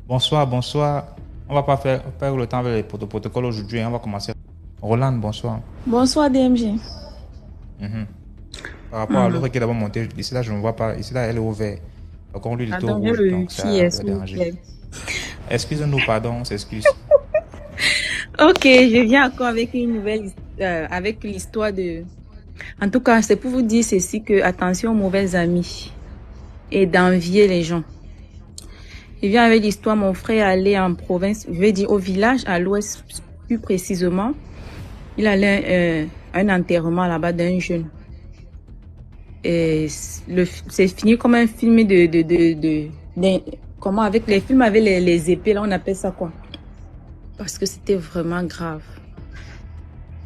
Bonsoir, bonsoir. On va pas faire le temps avec les protocoles aujourd'hui. On va commencer. Roland, bonsoir. Bonsoir DMG. Par rapport à l'autre qui est d'abord monté, ici là je ne vois pas. Ici là elle est au vert. Donc on lui dit tout rouge. Donc ça va déranger. Excusez-nous, pardon, on s'excuse. Ok, je viens encore avec une nouvelle, avec l'histoire de... En tout cas, c'est pour vous dire ceci que attention aux mauvais amis et d'envier les gens. Je viens avec l'histoire, mon frère allait en province, je vais dire au village, à l'ouest plus précisément. Il allait un enterrement là-bas d'un jeune. Et c'est fini comme un film comment avec les films avec les épées là, on appelle ça quoi? Parce que c'était vraiment grave.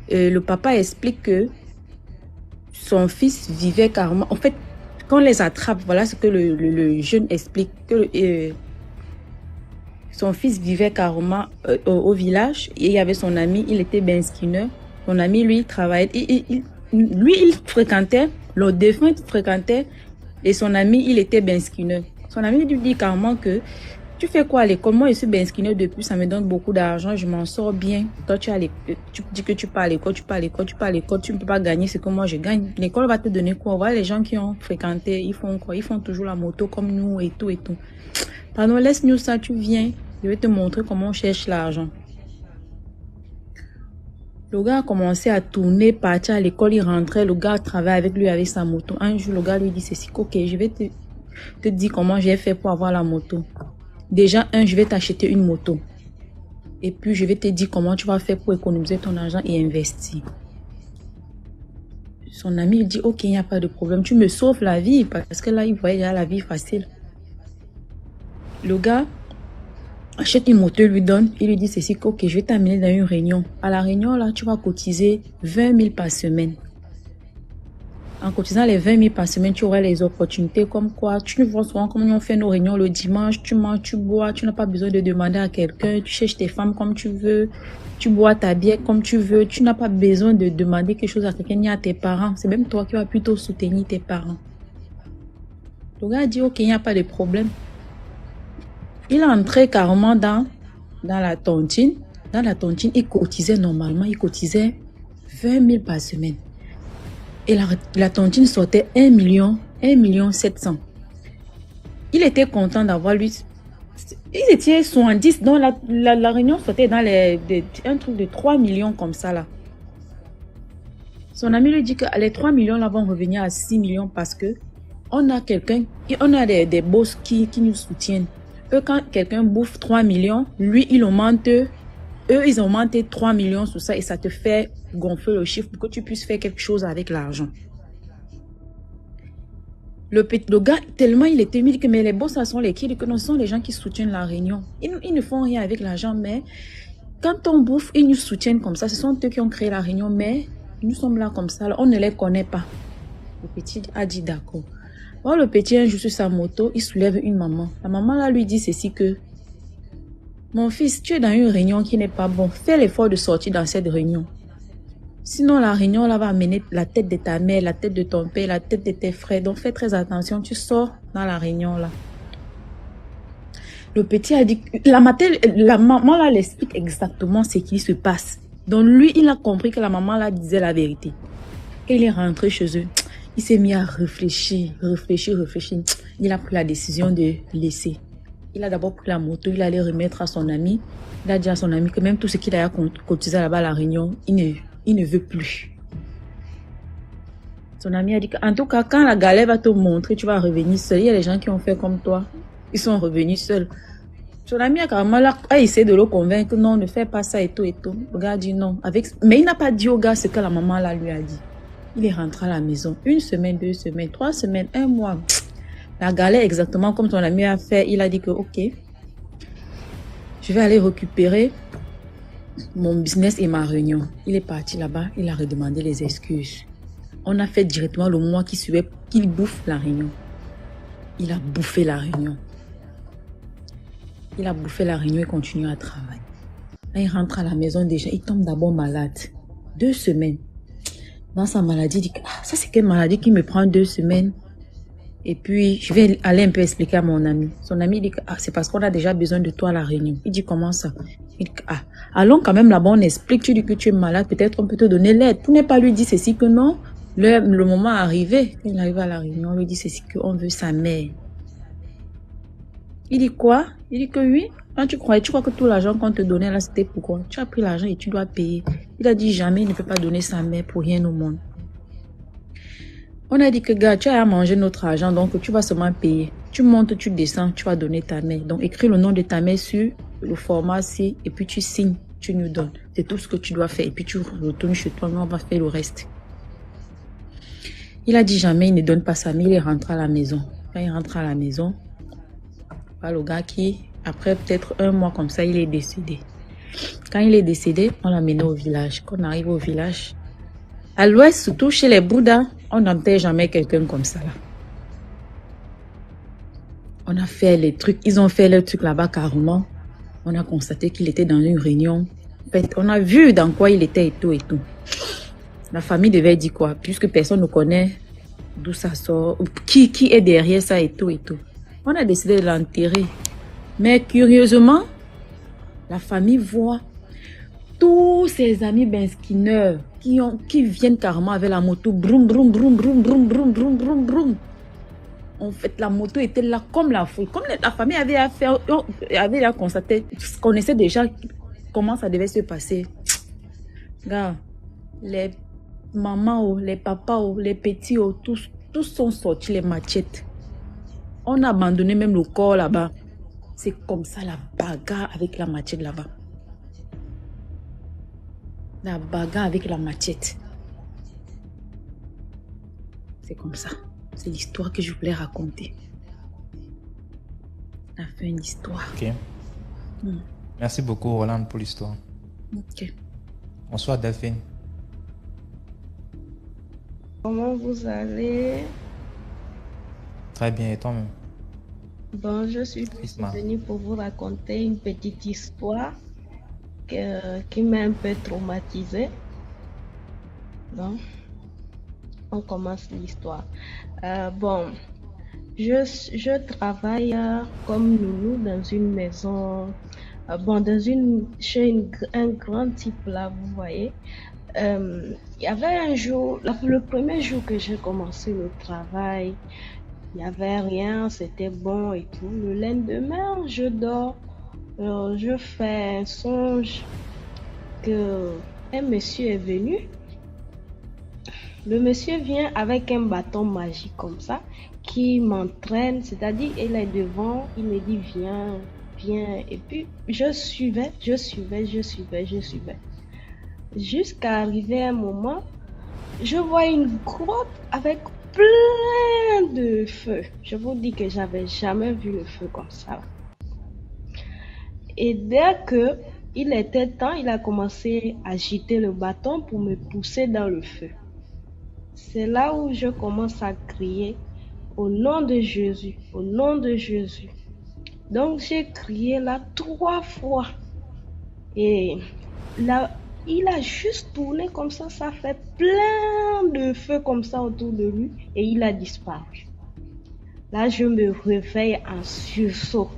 Le papa explique que son fils vivait carrément. En fait, quand on les attrape, voilà ce que le jeune explique, que son fils vivait carrément au village. Et il y avait son ami, il était benskiner. Son ami, lui, il travaillait. Lui, il fréquentait, le défunt il fréquentait, et son ami, il était benskiner. Son ami lui dit carrément que tu fais quoi à l'école? Moi, je suis benskiner depuis, ça me donne beaucoup d'argent, je m'en sors bien. Toi, tu dis que tu pars à l'école, tu ne peux pas gagner ce que moi je gagne. L'école va te donner quoi? Voilà, les gens qui ont fréquenté, ils font quoi? Ils font toujours la moto comme nous et tout et tout. Pardon, laisse-nous ça, tu viens, je vais te montrer comment on cherche l'argent. Le gars a commencé à tourner, partir à l'école, il rentrait, le gars travaillait avec lui avec sa moto. Un jour, le gars lui dit ceci, ok, je vais te dire comment j'ai fait pour avoir la moto. Déjà, je vais t'acheter une moto. Et puis, je vais te dire comment tu vas faire pour économiser ton argent et investir. Son ami, il dit, ok, il n'y a pas de problème. Tu me sauves la vie. Parce que là, il voyait déjà la vie facile. Le gars achète une moto, lui donne. Il lui dit ceci, ok, je vais t'amener dans une réunion. À la réunion, là, tu vas cotiser 20 000 par semaine. En cotisant les 20 000 par semaine, tu auras les opportunités comme quoi. Tu vois souvent comment on fait nos réunions le dimanche. Tu manges, tu bois. Tu n'as pas besoin de demander à quelqu'un. Tu cherches tes femmes comme tu veux. Tu bois ta bière comme tu veux. Tu n'as pas besoin de demander quelque chose à quelqu'un ni à tes parents. C'est même toi qui vas plutôt soutenir tes parents. Le gars dit, ok, il n'y a pas de problème. Il est entré carrément dans la tontine. Dans la tontine, il cotisait normalement. Il cotisait 20 000 par semaine. Et la tontine sortait 1,7 million. Il était content d'avoir lui. Ils étaient 70. Donc la réunion sortait dans un truc de 3 millions comme ça là. Son ami lui dit que les 3 millions là vont revenir à 6 millions parce que on a des boss qui nous soutiennent. Eux, quand quelqu'un bouffe 3 millions, lui, ils augmentent 3 millions sur ça et ça te fait gonfler le chiffre pour que tu puisses faire quelque chose avec l'argent. Le gars, tellement il était mis que mais les boss, ça sont les qui, que ce sont les gens qui soutiennent la réunion. Ils ne font rien avec l'argent, mais quand on bouffe, ils nous soutiennent comme ça. Ce sont eux qui ont créé la réunion, mais nous sommes là comme ça. On ne les connaît pas. Le petit a dit d'accord. Alors, le petit, un jour sur sa moto, il soulève une maman. La maman là lui dit ceci que mon fils, tu es dans une réunion qui n'est pas bon. Fais l'effort de sortir dans cette réunion. Sinon, la réunion là va amener la tête de ta mère, la tête de ton père, la tête de tes frères. Donc, fais très attention. Tu sors dans la réunion là. Le petit a dit, la maman là l'explique exactement ce qui se passe. Donc, lui, il a compris que la maman là disait la vérité. Quand il est rentré chez eux, il s'est mis à réfléchir. Il a pris la décision de laisser. Il a d'abord pris la moto, il allait remettre à son ami. Il a dit à son ami que même tout ce qu'il a cotisé là-bas à la réunion, il ne veut plus. Son ami a dit qu'en tout cas, quand la galère va te montrer, tu vas revenir seul. Il y a des gens qui ont fait comme toi. Ils sont revenus seuls. Son ami a carrément essayé de le convaincre. Non, ne fais pas ça et tout et tout. Le gars a dit non. Mais il n'a pas dit au gars ce que la maman là lui a dit. Il est rentré à la maison. 1 semaine, 2 semaines, 3 semaines, 1 mois. La galère exactement comme ton ami a fait. Il a dit que ok, je vais aller récupérer mon business et ma réunion. Il est parti là-bas. Il a redemandé les excuses. On a fait directement le mois qui suivait qu'il bouffe la réunion. Il a bouffé la réunion. Il a bouffé la réunion et continue à travailler. Là, il rentre à la maison déjà. Il tombe d'abord malade. 2 semaines. dans sa maladie, il dit ah, ça c'est quelle maladie qui me prend 2 semaines. Et puis, je vais aller un peu expliquer à mon ami. Son ami dit que ah, c'est parce qu'on a déjà besoin de toi à la réunion. Il dit comment ça? Il dit ah, allons quand même là-bas, on explique, tu dis que tu es malade, peut-être on peut te donner l'aide. Pour ne pas lui dire ceci que non, le moment est arrivé. Quand il arrive à la réunion, on lui dit ceci qu'on veut sa mère. Il dit quoi? Il dit que oui. Quand tu crois que tout l'argent qu'on te donnait là, c'était pourquoi? Tu as pris l'argent et tu dois payer. Il a dit jamais, il ne peut pas donner sa mère pour rien au monde. On a dit que, gars, tu as à manger notre argent, donc tu vas seulement payer. Tu montes, tu descends, tu vas donner ta mère. Donc, écris le nom de ta mère sur le format C, et puis tu signes, tu nous donnes. C'est tout ce que tu dois faire. Et puis tu retournes chez toi, mais on va faire le reste. Il a dit jamais, il ne donne pas sa mère, il rentre à la maison. Quand il rentre à la maison, voilà le gars qui, après peut-être 1 mois comme ça, il est décédé. Quand il est décédé, on l'a mené au village. Quand on arrive au village, à l'ouest, surtout chez les Bouddhas, on n'enterre jamais quelqu'un comme ça là. On a fait les trucs, ils ont fait les trucs là-bas carrément. On a constaté qu'il était dans une réunion. En fait, on a vu dans quoi il était et tout et tout. La famille devait dire quoi, puisque personne ne connaît d'où ça sort, qui est derrière ça et tout et tout. On a décidé de l'enterrer. Mais curieusement, la famille voit tous ses amis benskineurs qui viennent carrément avec la moto. Broum, broum, broum, broum, broum, broum, broum, broum, broum. En fait, la moto était là comme la foule. Comme la famille avait constaté, connaissait déjà comment ça devait se passer. Gars, les mamans, les papas, les petits, tous sont sortis les machettes. On a abandonné même le corps là-bas. C'est comme ça la bagarre avec la machette là-bas. La bagarre avec la machette. C'est comme ça. C'est l'histoire que je voulais raconter. On a fait une histoire. Ok. Merci beaucoup, Roland, pour l'histoire. Ok. Bonsoir, Delphine. Comment vous allez? Très bien, et toi-même? Bon, je suis venue pour vous raconter une petite histoire qui m'a un peu traumatisée. Donc, on commence l'histoire. Bon, je travaille comme nounou dans une maison, chez un grand type là, vous voyez. Il y avait un jour, le premier jour que j'ai commencé le travail, il n'y avait rien, c'était bon et tout. Le lendemain, je dors, je fais un songe que un monsieur est venu. Le monsieur vient avec un bâton magique comme ça, qui m'entraîne, c'est-à-dire il est devant, il me dit viens, viens. Et puis je suivais. Jusqu'à arriver à un moment, je vois une grotte avec plein de feu. Je vous dis que j'avais jamais vu le feu comme ça. Et dès que il était temps, il a commencé à agiter le bâton pour me pousser dans le feu. C'est là où je commence à crier au nom de Jésus, au nom de Jésus. Donc j'ai crié là 3 fois. Et là, il a juste tourné comme ça fait plein de feu comme ça autour de lui et il a disparu. Là, je me réveille en sursaut.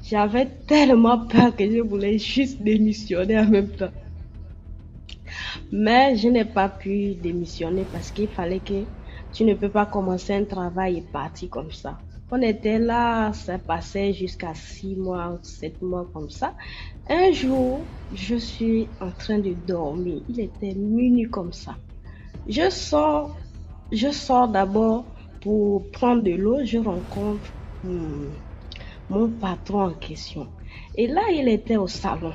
J'avais tellement peur que je voulais juste démissionner en même temps. Mais je n'ai pas pu démissionner parce qu'il fallait que tu ne peux pas commencer un travail et partir comme ça. On était là, ça passait jusqu'à 6 mois, 7 mois comme ça. Un jour, je suis en train de dormir. Il était minuit comme ça. Je sors d'abord pour prendre de l'eau. Je rencontre mon patron en question. Et là, il était au salon.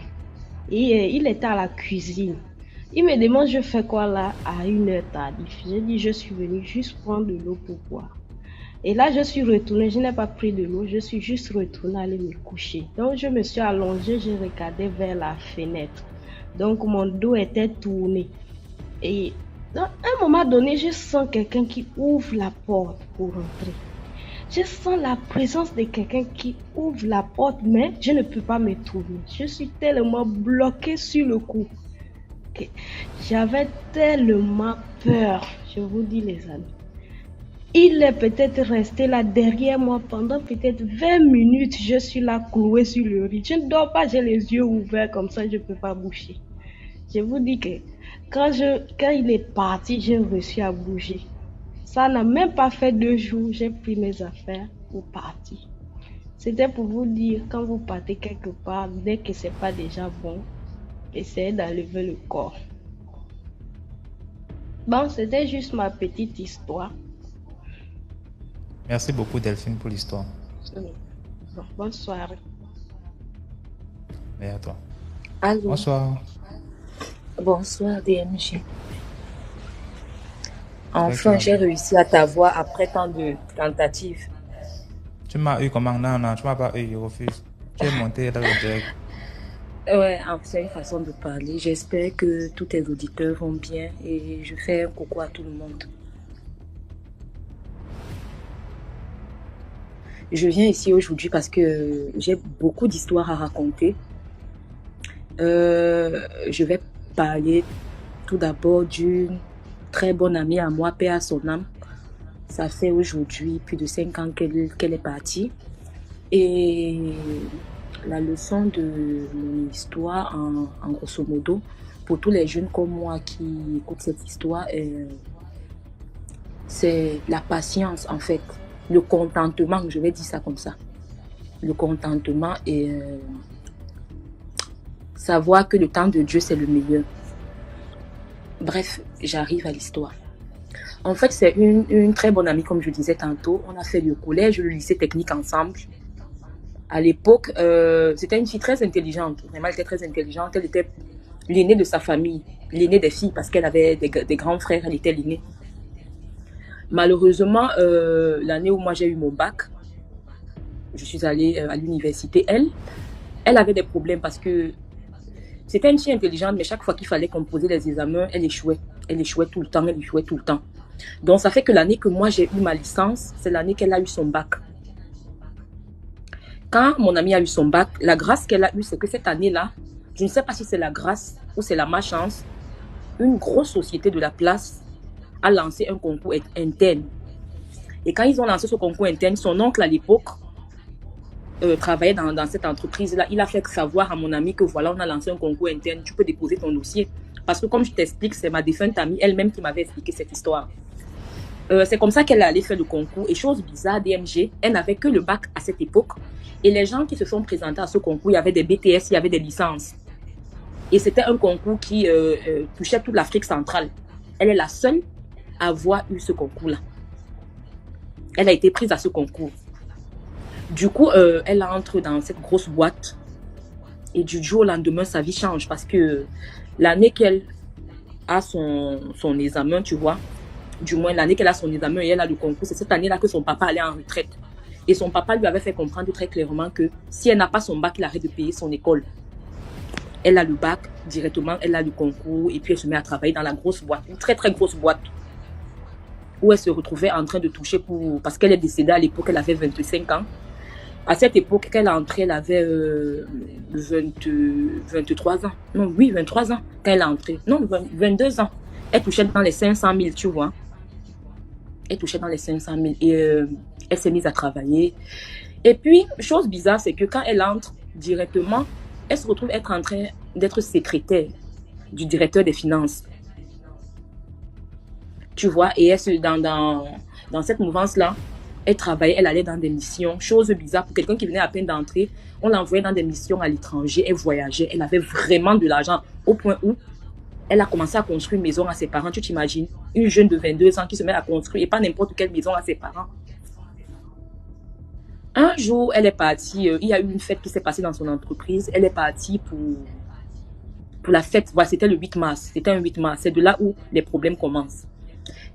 Et il était à la cuisine. Il me demande je fais quoi là à 1h tardive. J'ai dit je suis venue juste prendre de l'eau pour boire. Et là, je suis retournée, je n'ai pas pris de l'eau, je suis juste retournée aller me coucher. Donc, je me suis allongée, je regardais vers la fenêtre. Donc, mon dos était tourné. Et à un moment donné, je sens quelqu'un qui ouvre la porte pour rentrer. Je sens la présence de quelqu'un qui ouvre la porte, mais je ne peux pas me tourner. Je suis tellement bloquée sur le coup. que j'avais tellement peur, je vous dis les amis. Il est peut-être resté là derrière moi pendant peut-être 20 minutes. Je suis là clouée sur le lit. Je ne dors pas, j'ai les yeux ouverts comme ça, je ne peux pas bouger. Je vous dis que quand il est parti, j'ai réussi à bouger. Ça n'a même pas fait 2 jours, j'ai pris mes affaires pour partir. C'était pour vous dire, quand vous partez quelque part, dès que c'est pas déjà bon, essayez d'enlever le corps. Bon, c'était juste ma petite histoire. Merci beaucoup Delphine pour l'histoire. Bon, bonne soirée. Et à toi. Allô. Bonsoir. Bonsoir DMG. Enfin, j'ai réussi à t'avoir après tant de tentatives. Tu m'as eu comment? Non, tu m'as pas eu, je refuse. Tu es monté dans le direct. Ouais, c'est une façon de parler. J'espère que tous tes auditeurs vont bien et je fais un coucou à tout le monde. Je viens ici aujourd'hui parce que j'ai beaucoup d'histoires à raconter. Je vais parler tout d'abord d'une très bonne amie à moi, paix à son âme. Ça fait aujourd'hui plus de 5 ans qu'elle est partie. Et la leçon de mon histoire, en grosso modo, pour tous les jeunes comme moi qui écoutent cette histoire, c'est la patience en fait. Le contentement, je vais dire ça comme ça. Le contentement et savoir que le temps de Dieu, c'est le meilleur. Bref, j'arrive à l'histoire. En fait, c'est une très bonne amie, comme je disais tantôt. On a fait le collège, le lycée technique ensemble. À l'époque, c'était une fille très intelligente. Vraiment, elle était très intelligente. Elle était l'aînée de sa famille, l'aînée des filles, parce qu'elle avait des grands frères, elle était l'aînée. Malheureusement, l'année où moi j'ai eu mon bac, je suis allée à l'université. Elle avait des problèmes parce que c'était une fille intelligente, mais chaque fois qu'il fallait qu'on posait les examens, elle échouait. Elle échouait tout le temps. Donc ça fait que l'année que moi j'ai eu ma licence, c'est l'année qu'elle a eu son bac. Quand mon amie a eu son bac, la grâce qu'elle a eue, c'est que cette année-là, je ne sais pas si c'est la grâce ou c'est la malchance, une grosse société de la place a lancé un concours interne. Et quand ils ont lancé ce concours interne, son oncle à l'époque travaillait dans cette entreprise-là. Il a fait savoir à mon ami que voilà, on a lancé un concours interne, tu peux déposer ton dossier. Parce que comme je t'explique, c'est ma défunte amie elle-même qui m'avait expliqué cette histoire. C'est comme ça qu'elle allait faire le concours. Et chose bizarre, DMG, elle n'avait que le bac à cette époque. Et les gens qui se sont présentés à ce concours, il y avait des BTS, il y avait des licences. Et c'était un concours qui touchait toute l'Afrique centrale. Elle est la seule à avoir eu ce concours-là. Elle a été prise à ce concours. Du coup, elle entre dans cette grosse boîte. Et du jour au lendemain, sa vie change. Parce que l'année qu'elle a son examen, tu vois, du moins l'année qu'elle a son examen et elle a le concours, c'est cette année-là que son papa allait en retraite. Et son papa lui avait fait comprendre très clairement que si elle n'a pas son bac, il arrête de payer son école. Elle a le bac directement, elle a le concours et puis elle se met à travailler dans la grosse boîte, une très très grosse boîte où elle se retrouvait en train de toucher parce qu'elle est décédée à l'époque, elle avait 25 ans. À cette époque, qu'elle est entrée, elle avait 23 ans. Non, oui, 23 ans quand elle est entrée. Non, 22 ans. Elle touchait dans les 500 000, tu vois. Elle touchait dans les 500 000 et elle s'est mise à travailler. Et puis, chose bizarre, c'est que quand elle entre directement, elle se retrouve être en train d'être secrétaire du directeur des finances. Tu vois, et elle, dans cette mouvance-là, elle travaillait, elle allait dans des missions. Chose bizarre, pour quelqu'un qui venait à peine d'entrer, on l'envoyait dans des missions à l'étranger, elle voyageait, elle avait vraiment de l'argent, au point où elle a commencé à construire une maison à ses parents. Tu t'imagines, une jeune de 22 ans qui se met à construire, et pas n'importe quelle maison à ses parents. Un jour, elle est partie, il y a eu une fête qui s'est passée dans son entreprise, elle est partie pour la fête, voilà, c'était le 8 mars, c'était un 8 mars, c'est de là où les problèmes commencent.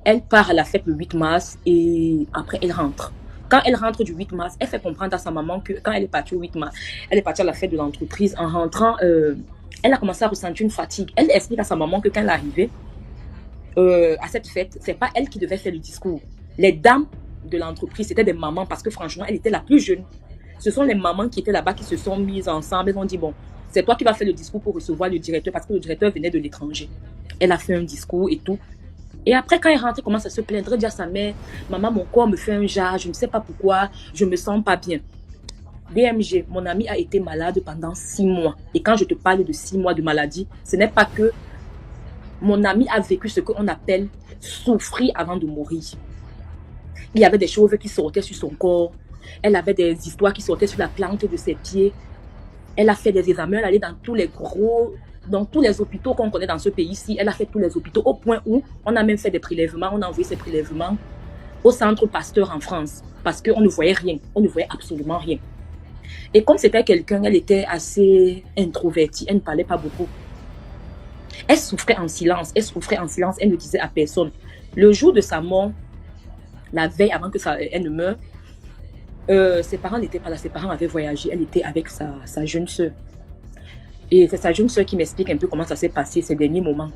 Elle part à la fête le 8 mars et après elle rentre. Quand elle rentre du 8 mars, elle fait comprendre à sa maman que quand elle est partie au 8 mars, elle est partie à la fête de l'entreprise. En rentrant, elle a commencé à ressentir une fatigue. Elle explique à sa maman que quand elle est arrivée à cette fête, c'est pas elle qui devait faire le discours. Les dames de l'entreprise, c'était des mamans parce que franchement, elle était la plus jeune. Ce sont les mamans qui étaient là-bas qui se sont mises ensemble. Elles ont dit, bon, C'est toi qui vas faire le discours pour recevoir le directeur parce que le directeur venait de l'étranger. Elle a fait un discours et tout. Et après, quand elle rentre, elle commence à se plaindre, dire à sa mère, maman, mon corps me fait un jar, je ne sais pas pourquoi, je me sens pas bien. DMG, mon ami a été malade pendant 6 mois. Et quand je te parle de 6 mois de maladie, ce n'est pas que mon ami a vécu ce qu'on appelle souffrir avant de mourir. Il y avait des choses qui sortaient sur son corps. Elle avait des histoires qui sortaient sur la plante de ses pieds. Elle a fait des examens, elle allait dans tous les hôpitaux qu'on connaît dans ce pays-ci. Elle a fait tous les hôpitaux au point où on a même fait des prélèvements. On a envoyé ces prélèvements au centre Pasteur en France parce qu'on ne voyait rien. On ne voyait absolument rien. Et comme c'était quelqu'un, elle était assez introvertie. Elle ne parlait pas beaucoup. Elle souffrait en silence. Elle ne disait à personne. Le jour de sa mort, la veille avant que elle ne meure, ses parents n'étaient pas là. Ses parents avaient voyagé. Elle était avec sa jeune soeur. Et c'est sa jeune soeur qui m'explique un peu comment ça s'est passé ces derniers moments.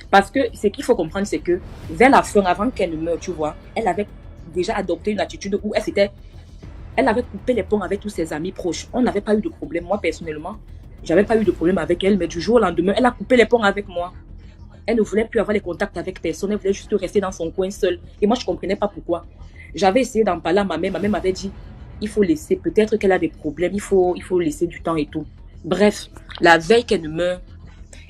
Parce que ce qu'il faut comprendre, c'est que vers la fin, avant qu'elle ne meure, tu vois, elle avait déjà adopté une attitude où elle avait coupé les ponts avec tous ses amis proches. On n'avait pas eu de problème. Moi, personnellement, j'avais pas eu de problème avec elle, mais du jour au lendemain, elle a coupé les ponts avec moi. Elle ne voulait plus avoir les contacts avec personne. Elle voulait juste rester dans son coin seule. Et moi, je ne comprenais pas pourquoi. J'avais essayé d'en parler à ma mère. Ma mère m'avait dit, il faut laisser. Peut-être qu'elle a des problèmes. Il faut laisser du temps et tout. Bref, la veille qu'elle ne meurt,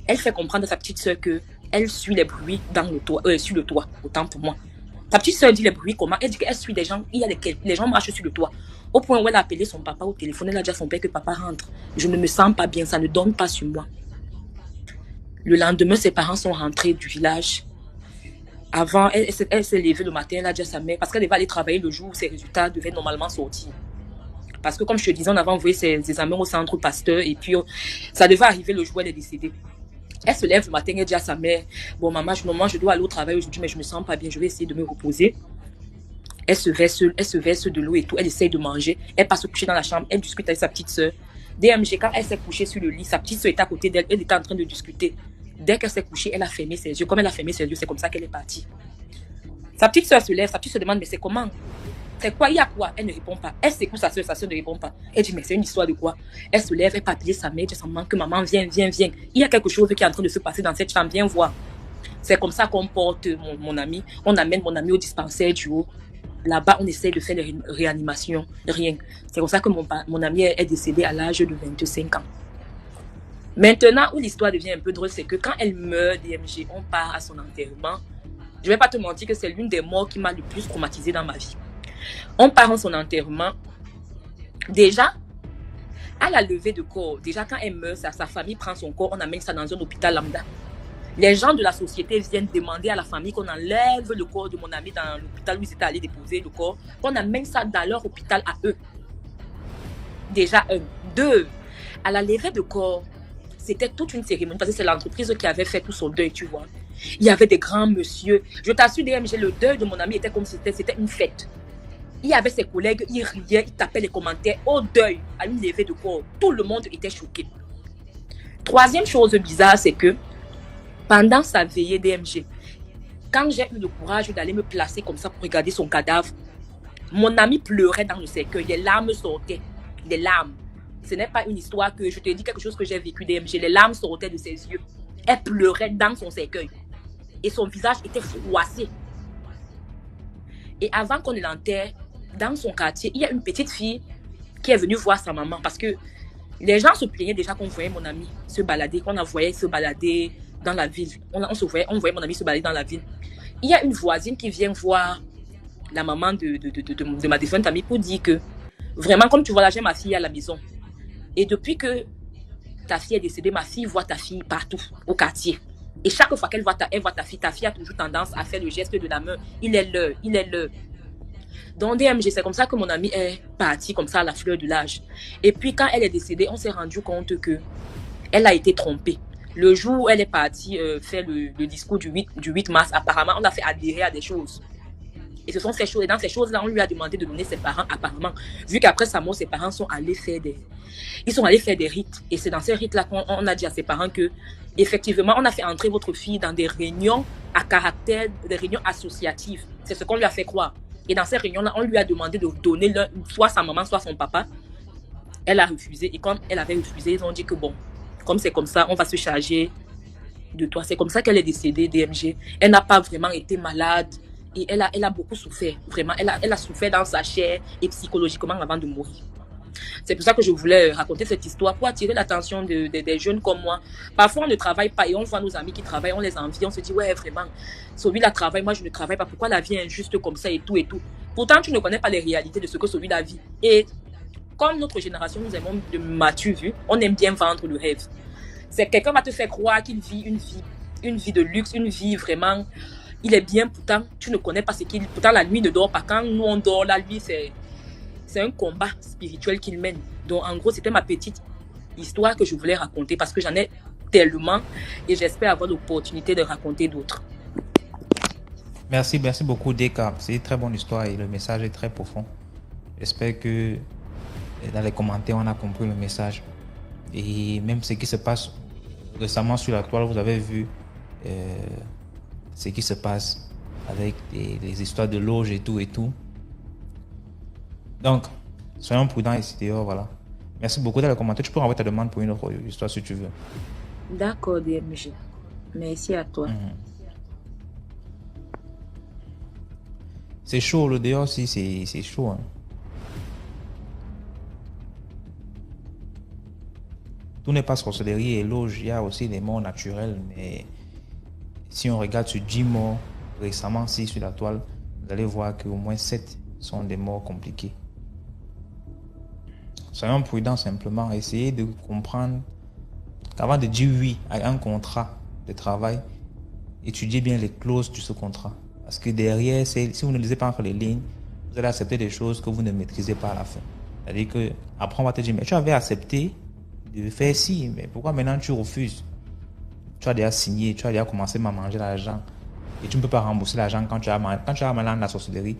elle fait comprendre à sa petite soeur qu'elle suit les bruits sur le toit. Autant pour moi. Sa petite soeur dit les bruits comment? Elle dit qu'elle suit des gens. Les gens marchent sur le toit. Au point où elle a appelé son papa au téléphone. Elle a dit à son père que papa rentre. Je ne me sens pas bien. Ça ne donne pas sur moi. Le lendemain, ses parents sont rentrés du village. Avant, elle s'est levée le matin. Elle a dit à sa mère, parce qu'elle devait aller travailler le jour où ses résultats devaient normalement sortir. Parce que, comme je te disais, on avait envoyé ses examens au centre Pasteur. Et puis, ça devait arriver le jour où elle est décédée. Elle se lève le matin. Elle dit à sa mère, bon, maman, je dois aller au travail aujourd'hui, mais je ne me sens pas bien. Je vais essayer de me reposer. Elle se verse de l'eau et tout. Elle essaye de manger. Elle passe se coucher dans la chambre. Elle discute avec sa petite soeur. DMG, quand elle s'est couchée sur le lit, sa petite soeur était à côté d'elle. Elle était en train de discuter. Dès qu'elle s'est couchée, elle a fermé ses yeux. Comme elle a fermé ses yeux, c'est comme ça qu'elle est partie. Sa petite soeur se lève. Sa petite soeur demande, mais c'est comment? C'est quoi? Il y a quoi? Elle ne répond pas. Elle secoue sa soeur ne répond pas. Elle dit, mais c'est une histoire de quoi? Elle se lève, elle peut appeler sa mère. Elle dit à sa maman que maman, viens. Il y a quelque chose qui est en train de se passer dans cette chambre. Viens voir. C'est comme ça qu'on porte mon ami. On amène mon ami au dispensaire du haut. Là-bas, on essaie de faire les réanimations. Rien. C'est comme ça que mon ami est décédé à l'âge de 25 ans. Maintenant, où l'histoire devient un peu drôle, c'est que quand elle meurt, DMG, on part à son enterrement. Je ne vais pas te mentir que c'est l'une des morts qui m'a le plus traumatisée dans ma vie. On part à son enterrement. Déjà, à la levée de corps, déjà quand elle meurt, sa famille prend son corps, on amène ça dans un hôpital lambda. Les gens de la société viennent demander à la famille qu'on enlève le corps de mon ami dans l'hôpital où ils étaient allés déposer le corps, qu'on amène ça dans leur hôpital à eux. Déjà, 2, à la levée de corps, c'était toute une cérémonie parce que c'est l'entreprise qui avait fait tout son deuil, tu vois. Il y avait des grands messieurs. Je t'assure, DMG, le deuil de mon ami était comme si c'était une fête. Il y avait ses collègues, ils riaient, ils tapaient les commentaires au deuil, à une levée de corps. Tout le monde était choqué. 3e chose bizarre, c'est que pendant sa veillée DMG, quand j'ai eu le courage d'aller me placer comme ça pour regarder son cadavre, mon ami pleurait dans le cercueil. Les larmes sortaient. Les larmes. Ce n'est pas une histoire que je te dis quelque chose que j'ai vécu DMG. Les larmes sortaient de ses yeux. Elle pleurait dans son cercueil. Et son visage était froissé. Et avant qu'on ne l'enterre, dans son quartier, il y a une petite fille qui est venue voir sa maman parce que les gens se plaignaient déjà qu'on voyait mon ami se balader, qu'on la voyait se balader dans la ville. On voyait mon ami se balader dans la ville. Il y a une voisine qui vient voir la maman de ma défunte amie pour dire que vraiment, comme tu vois là, j'ai ma fille à la maison. Et depuis que ta fille est décédée, ma fille voit ta fille partout, au quartier. Et chaque fois qu'elle voit ta fille a toujours tendance à faire le geste de la main. Il est l'heure. Donc, DMG, c'est comme ça que mon amie est partie, comme ça, à la fleur de l'âge. Et puis, quand elle est décédée, on s'est rendu compte qu'elle a été trompée. Le jour où elle est partie faire le discours du 8 mars, apparemment, on a fait adhérer à des choses. Et ce sont ces choses. Et dans ces choses-là, on lui a demandé de donner ses parents, apparemment. Vu qu'après sa mort, ses parents sont allés faire des rites. Et c'est dans ces rites-là qu'on a dit à ses parents que, effectivement, on a fait entrer votre fille dans des réunions à caractère, des réunions associatives. C'est ce qu'on lui a fait croire. Et dans ces réunions-là, on lui a demandé de donner soit sa maman, soit son papa. Elle a refusé. Et quand elle avait refusé, ils ont dit que bon, Comme c'est comme ça, on va se charger de toi. C'est comme ça qu'elle est décédée, DMG. Elle n'a pas vraiment été malade et elle a beaucoup souffert. Vraiment, elle a souffert dans sa chair et psychologiquement avant de mourir. C'est pour ça que je voulais raconter cette histoire pour attirer l'attention des jeunes comme moi. Parfois, on ne travaille pas et on voit nos amis qui travaillent, on les envie, on se dit, ouais, vraiment, celui-là travaille, moi je ne travaille pas. Pourquoi la vie est injuste comme ça et tout et tout. Pourtant, tu ne connais pas les réalités de ce que celui-là vit. Et comme notre génération, nous aimons de mature vue, on aime bien vendre le rêve. C'est quelqu'un va te faire croire qu'il vit une vie de luxe, une vie vraiment, il est bien, pourtant, tu ne connais pas ce qu'il... Pourtant, la nuit ne dort pas. Quand nous, on dort, la nuit, c'est un combat spirituel qu'il mène. Donc, en gros, c'était ma petite histoire que je voulais raconter parce que j'en ai tellement et j'espère avoir l'opportunité de raconter d'autres. Merci beaucoup, Deka. C'est une très bonne histoire et le message est très profond. J'espère que dans les commentaires, on a compris le message. Et même ce qui se passe récemment sur la toile, vous avez vu ce qui se passe avec les histoires de loge et tout et tout. Donc, soyons prudents ici dehors, voilà. Merci beaucoup dans les commentaires. Tu peux envoyer ta demande pour une autre histoire si tu veux. D'accord, DMG. Merci à toi. C'est chaud, le dehors aussi, c'est chaud. Hein. Tout n'est pas sorcellerie et loge. Il y a aussi des morts naturelles. Mais si on regarde sur 10 morts récemment, sur la toile, vous allez voir qu'au moins 7 sont des morts compliquées. Soyons prudents simplement. Essayez de comprendre qu'avant de dire oui à un contrat de travail, étudiez bien les clauses de ce contrat. Parce que derrière, si vous ne lisez pas entre les lignes, vous allez accepter des choses que vous ne maîtrisez pas à la fin. C'est-à-dire qu'après, on va te dire, mais tu avais accepté de faire ci, mais pourquoi maintenant tu refuses? Tu as déjà signé, tu as déjà commencé à manger l'argent et tu ne peux pas rembourser l'argent quand tu as maintenant la sorcellerie.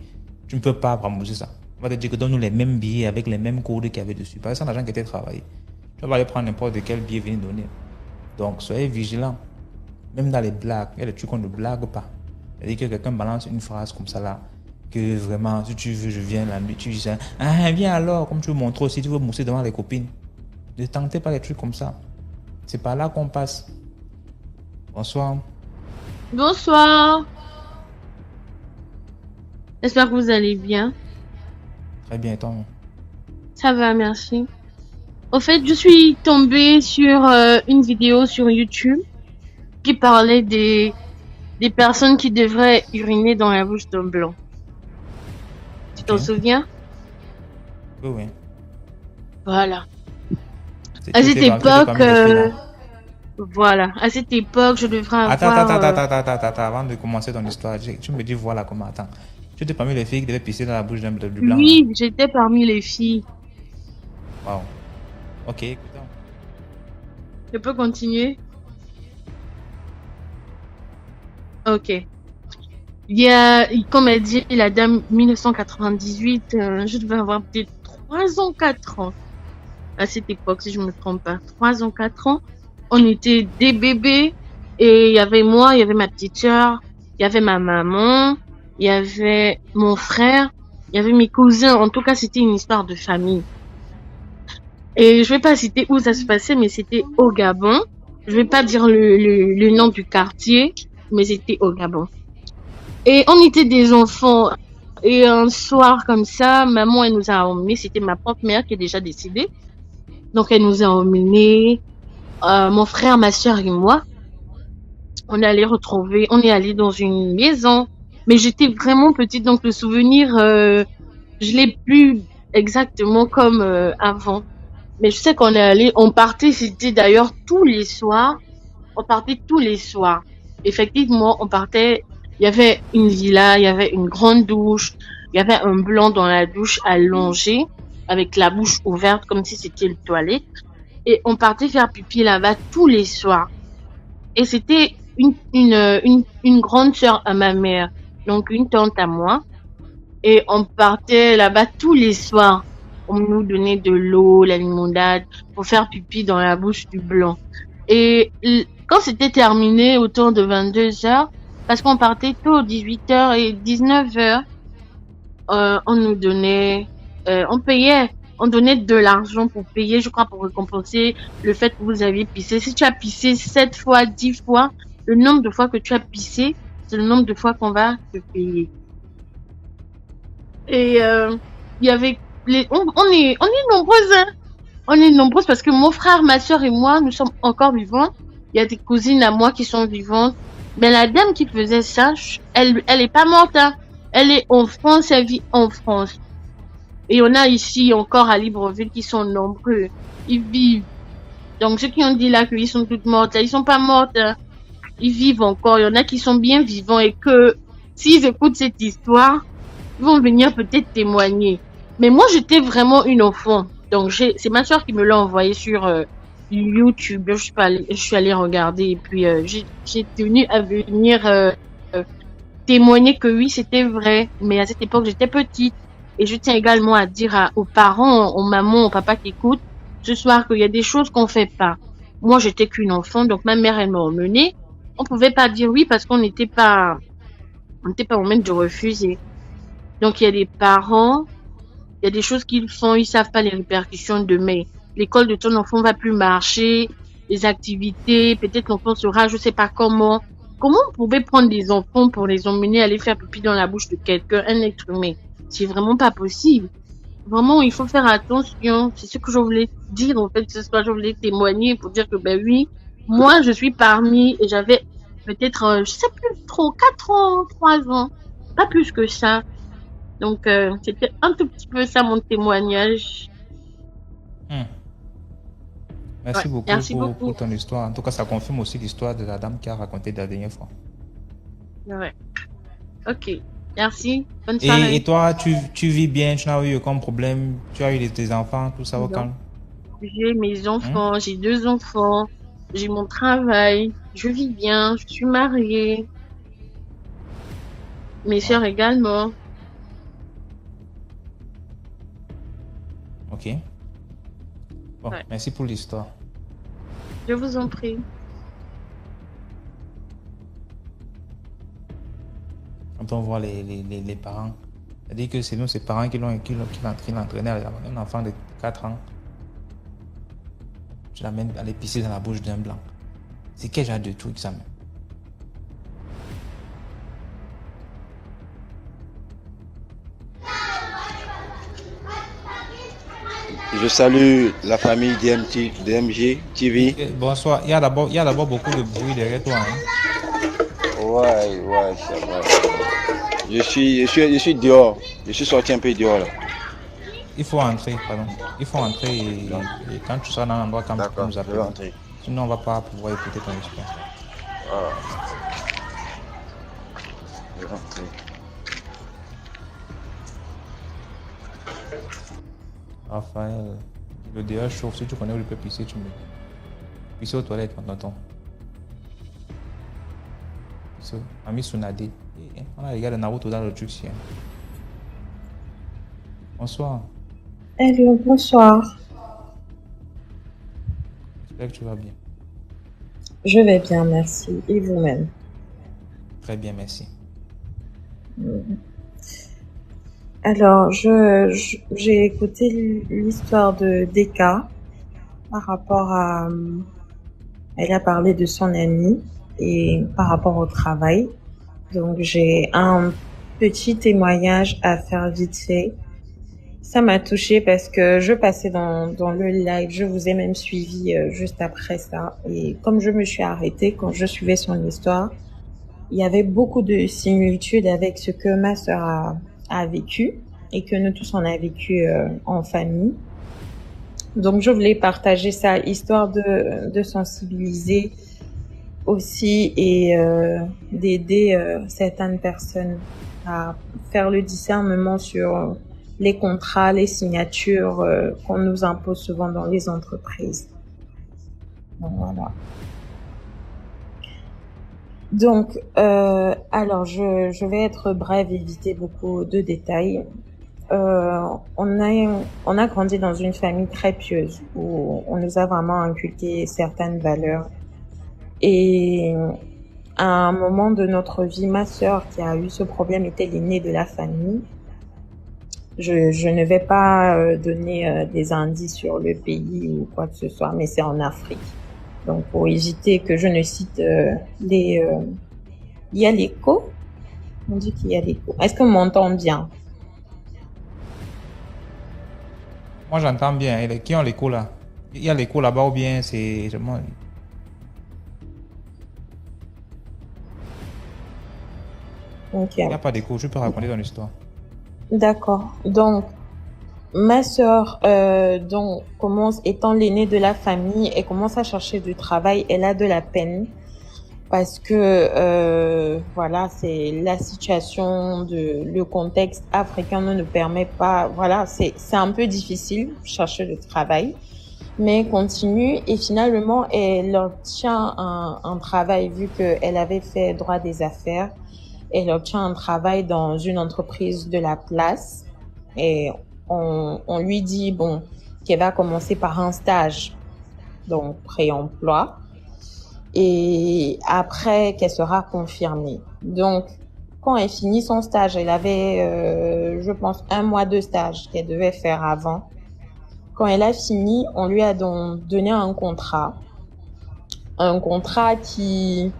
Tu ne peux pas rembourser ça. On va te dire que donne-nous les mêmes billets avec les mêmes codes qu'il y avait dessus. Par exemple, l'argent qui était travaillé. Tu vas aller prendre n'importe quel billet venir donner. Donc, soyez vigilants. Même dans les blagues, il y a des trucs qu'on ne blague pas. C'est-à-dire que quelqu'un balance une phrase comme ça là, que vraiment, si tu veux, je viens la nuit, tu dis ça, ah, viens alors, comme tu veux montrer aussi, tu veux mousser devant les copines. Ne tentez pas les trucs comme ça. C'est par là qu'on passe. Bonsoir. Bonsoir. J'espère que vous allez bien. Très bien, toi. Ça va, merci. Au fait, je suis tombée sur une vidéo sur YouTube qui parlait des personnes qui devraient uriner dans la bouche d'un blanc. Tu t'en souviens? Oui. Voilà. À cette époque, à cette époque, je devrais avoir... Attends, avant de commencer ton histoire, tu me dis voilà comment, attends. Tu étais parmi les filles qui devaient pisser dans la bouche d'un blanc? Oui, j'étais parmi les filles. Wow. Ok, écoute. Je peux continuer? Ok. Il y a, comme elle dit, la dame 1998, je devais avoir peut-être 3 ans, 4 ans. À cette époque, si je ne me trompe pas. 3 ans, 4 ans. On était des bébés. Et il y avait moi, il y avait ma petite soeur, il y avait ma maman, il y avait mon frère, il y avait mes cousins. En tout cas, c'était une histoire de famille. Et je vais pas citer où ça se passait, mais c'était au Gabon. Je vais pas dire le nom du quartier, mais c'était au Gabon. Et on était des enfants. Et un soir comme ça, maman, elle nous a emmenés. C'était ma propre mère qui est déjà décédée. Donc, elle nous a emmenés, mon frère, ma soeur et moi. On est allé dans une maison. Mais j'étais vraiment petite, donc le souvenir, je l'ai plus exactement comme avant. Mais je sais qu'on est allé, on partait, c'était d'ailleurs tous les soirs. On partait tous les soirs. Effectivement, on partait, il y avait une villa, il y avait une grande douche, il y avait un blanc dans la douche allongé, avec la bouche ouverte comme si c'était une toilette. Et on partait faire pipi là-bas tous les soirs. Et c'était une grande sœur à ma mère, donc une tante à moi. Et on partait là-bas tous les soirs. On nous donnait de l'eau, la limonade, pour faire pipi dans la bouche du blanc. Et quand c'était terminé, autour de 22h, parce qu'on partait tôt, 18h et 19h, on nous donnait, on payait on donnait de l'argent pour payer, je crois, pour récompenser le fait que vous aviez pissé. Si tu as pissé 7 fois, 10 fois, le nombre de fois que tu as pissé, c'est le nombre de fois qu'on va te payer. Et il y avait on est nombreuses, hein. On est nombreuses parce que mon frère, ma soeur et moi, nous sommes encore vivants. Il y a des cousines à moi qui sont vivantes. Mais la dame qui faisait ça, elle est pas morte, hein. Elle est en France, elle vit en France. Et on a ici encore à Libreville qui sont nombreux. Ils vivent. Donc ceux qui ont dit là qu'ils sont toutes mortes, là, ils sont pas mortes, hein. Ils vivent encore. Il y en a qui sont bien vivants et que s'ils écoutent cette histoire, ils vont venir peut-être témoigner. Mais moi, j'étais vraiment une enfant. Donc c'est ma soeur qui me l'a envoyé sur YouTube. Je suis allée regarder et puis j'ai tenu à venir témoigner que oui, c'était vrai. Mais à cette époque, j'étais petite. Et je tiens également à dire aux parents, aux mamans, aux papas qui écoutent ce soir qu'il y a des choses qu'on fait pas. Moi, j'étais qu'une enfant, donc ma mère, elle m'a emmenée. On pouvait pas dire oui parce qu'on n'était pas au moment de refuser. Donc, il y a des parents, il y a des choses qu'ils font, ils savent pas les répercussions demain. L'école de ton enfant va plus marcher, les activités, peut-être l'enfant sera, je sais pas comment. Comment on pouvait prendre des enfants pour les emmener aller faire pipi dans la bouche de quelqu'un, un être humain? C'est vraiment pas possible. Vraiment, il faut faire attention. C'est ce que je voulais dire, en fait, ce soir, je voulais témoigner pour dire que, ben oui, moi, je suis parmi, et j'avais peut-être, je sais plus trop, 4 ans, 3 ans, pas plus que ça. Donc, c'était un tout petit peu ça mon témoignage. Merci Ouais, beaucoup merci pour beaucoup. ton histoire. En tout cas, ça confirme aussi l'histoire de la dame qui a raconté la dernière fois. Ouais. Ok. Merci. Bonne Et soirée. toi, tu vis bien, tu n'as eu aucun problème, tu as eu tes enfants, tout ça au Non. calme. J'ai mes enfants, j'ai 2 enfants, j'ai mon travail, je vis bien, je suis mariée. Mes sœurs également. Ok. Bon, Ouais. merci pour l'histoire. Je vous en prie. Quand on voit les parents, c'est-à-dire que c'est nous, ces parents qui l'ont entraîné à un enfant de 4 ans. Tu l'amènes à aller pisser dans la bouche d'un blanc. C'est quel genre de truc ça même? Je salue la famille DMG TV. Bonsoir. Il y a d'abord beaucoup de bruit derrière toi. Hein? Ouais, ça va. Je suis dehors. Je suis sorti un peu dehors là. Il faut entrer, pardon. Il faut entrer et quand tu seras dans l'endroit quand tu peux D'accord, nous je appeler. vais entrer. Sinon, on va pas pouvoir écouter ton histoire. Je vais entrer. Raphaël, le dehors chauffe. Si tu connais où il peut pisser, tu me dis. Pisser aux toilettes, mon tonton. Pisser. Ami Sunade. On a les gars de Naruto dans le truc ici. Hein. Bonsoir. Hello, bonsoir. J'espère que tu vas bien. Je vais bien, merci. Et vous-même? Très bien, merci. Alors, j'ai écouté l'histoire de Deka par rapport à... Elle a parlé de son amie et par rapport au travail. Donc, j'ai un petit témoignage à faire vite fait. Ça m'a touchée parce que je passais dans le live, je vous ai même suivi juste après ça. Et comme je me suis arrêtée quand je suivais son histoire, il y avait beaucoup de similitudes avec ce que ma sœur a vécu et que nous tous on a vécu en famille. Donc je voulais partager ça, histoire de sensibiliser aussi et d'aider certaines personnes à faire le discernement sur les contrats, les signatures qu'on nous impose souvent dans les entreprises. Donc voilà. Donc, alors je vais être brève, éviter beaucoup de détails. On a grandi dans une famille très pieuse où on nous a vraiment inculqué certaines valeurs. Et à un moment de notre vie, ma sœur qui a eu ce problème était l'aînée de la famille. Je ne vais pas donner des indices sur le pays ou quoi que ce soit, mais c'est en Afrique. Donc, pour éviter que je ne cite les... Il y a l'écho? On dit qu'il y a l'écho. Est-ce qu'on m'entend bien? Moi, j'entends bien. Et qui ont l'écho là? Il y a l'écho là-bas ou bien c'est vraiment... Ok. Il n'y a pas d'écho. Je peux raconter ton histoire. D'accord. Donc, ma sœur, donc, commence, étant l'aînée de la famille, elle commence à chercher du travail. Elle a de la peine parce que, voilà, c'est la situation le contexte africain ne nous permet pas, voilà, c'est un peu difficile de chercher du travail, mais elle continue et finalement, elle obtient un travail vu qu'elle avait fait droit des affaires. Elle obtient un travail dans une entreprise de la place et on lui dit bon qu'elle va commencer par un stage, donc pré-emploi, et après qu'elle sera confirmée. Donc quand elle finit son stage, elle avait je pense 1 mois de stage qu'elle devait faire avant. Quand elle a fini, on lui a donc donné un contrat qui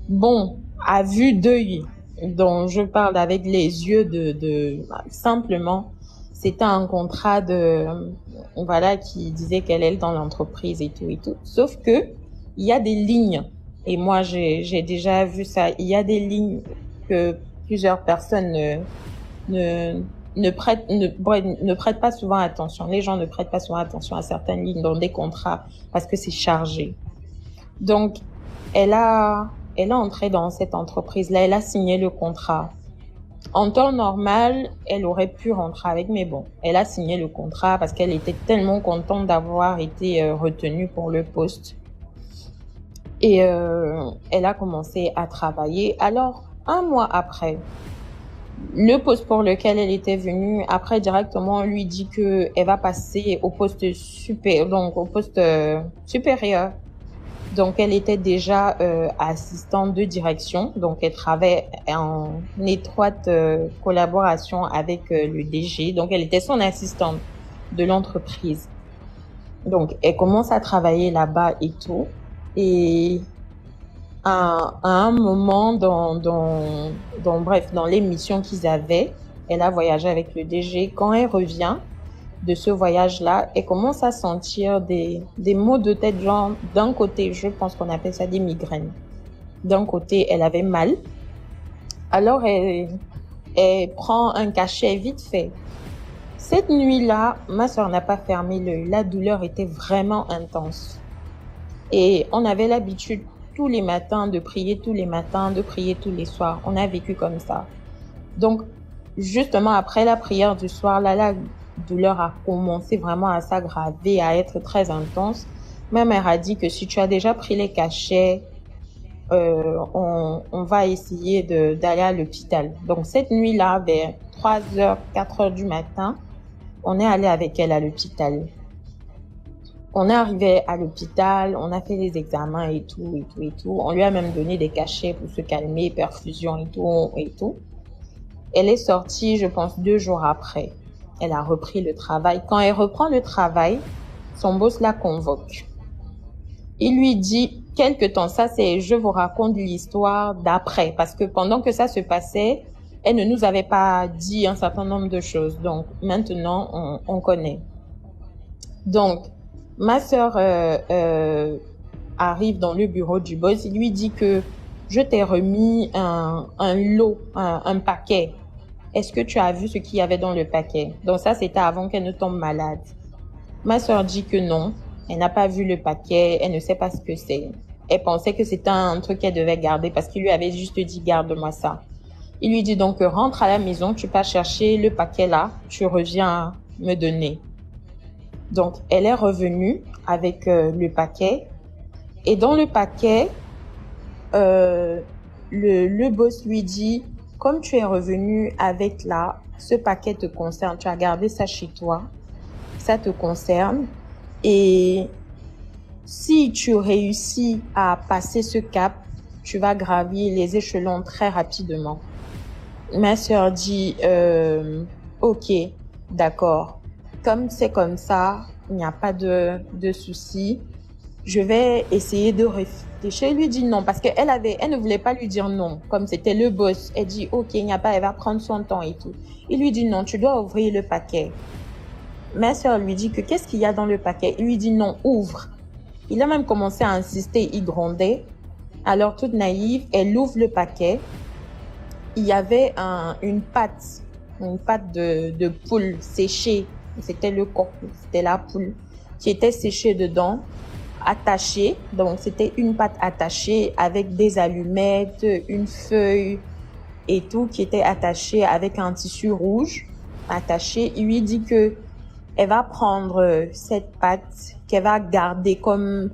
bon à vue d'œil, dont je parle avec les yeux simplement, c'était un contrat voilà, qui disait qu'elle est dans l'entreprise et tout et tout. Sauf que, il y a des lignes. Et moi, j'ai déjà vu ça. Il y a des lignes que plusieurs personnes ne prêtent pas souvent attention. Les gens ne prêtent pas souvent attention à certaines lignes dans des contrats parce que c'est chargé. Donc, elle a entré dans cette entreprise-là, elle a signé le contrat. En temps normal, elle aurait pu rentrer avec, mais bon, elle a signé le contrat parce qu'elle était tellement contente d'avoir été retenue pour le poste. Et elle a commencé à travailler. Alors, 1 mois après, le poste pour lequel elle était venue, après directement, on lui dit que elle va passer au poste supérieur. Donc, elle était déjà assistante de direction. Donc, elle travaillait en étroite collaboration avec le DG. Donc, elle était son assistante de l'entreprise. Donc, elle commence à travailler là-bas et tout. Et à un moment, dans les missions qu'ils avaient, elle a voyagé avec le DG. Quand elle revient de ce voyage-là, elle commence à sentir des maux de tête, genre, d'un côté, je pense qu'on appelle ça des migraines. D'un côté, elle avait mal. Alors, elle prend un cachet vite fait. Cette nuit-là, ma soeur n'a pas fermé l'œil. La douleur était vraiment intense. Et on avait l'habitude tous les matins de prier tous les matins, de prier tous les soirs. On a vécu comme ça. Donc, justement, après la prière du soir, là, la douleur a commencé vraiment à s'aggraver, à être très intense. Ma mère a dit que si tu as déjà pris les cachets, on va essayer d'aller à l'hôpital. Donc, cette nuit-là, vers 3h, 4h du matin, on est allé avec elle à l'hôpital. On est arrivé à l'hôpital, on a fait les examens et tout, et tout, et tout. On lui a même donné des cachets pour se calmer, perfusion et tout, et tout. Elle est sortie, je pense, 2 jours après. Elle a repris le travail. Quand elle reprend le travail, son boss la convoque. Il lui dit, quelque temps, je vous raconte l'histoire d'après, parce que pendant que ça se passait, elle ne nous avait pas dit un certain nombre de choses. Donc, maintenant, on connaît. Donc, ma sœur arrive dans le bureau du boss. Il lui dit que je t'ai remis un lot, un paquet. Est-ce que tu as vu ce qu'il y avait dans le paquet? Donc ça, c'était avant qu'elle ne tombe malade. Ma sœur dit que non, elle n'a pas vu le paquet, elle ne sait pas ce que c'est. Elle pensait que c'était un truc qu'elle devait garder parce qu'il lui avait juste dit garde-moi ça. Il lui dit donc rentre à la maison, tu vas chercher le paquet là, tu reviens me donner. Donc elle est revenue avec le paquet et dans le paquet, le boss lui dit comme tu es revenu avec là, ce paquet te concerne, tu as gardé ça chez toi, ça te concerne et si tu réussis à passer ce cap, tu vas gravir les échelons très rapidement. Ma sœur dit ok, d'accord, comme c'est comme ça, il n'y a pas de souci. Je vais essayer de réfléchir. Je lui dis non, parce qu'elle elle ne voulait pas lui dire non. Comme c'était le boss, elle dit ok, il n'y a pas, elle va prendre son temps et tout. Il lui dit non, tu dois ouvrir le paquet. Ma soeur lui dit que qu'est-ce qu'il y a dans le paquet? Il lui dit non, ouvre. Il a même commencé à insister, il grondait. Alors toute naïve, elle ouvre le paquet. Il y avait une pâte de poule séchée. C'était le coq, c'était la poule qui était séchée dedans, attachée. Donc c'était une pâte attachée avec des allumettes, une feuille et tout qui était attachée avec un tissu rouge attaché. Il lui dit que elle va prendre cette pâte qu'elle va garder comme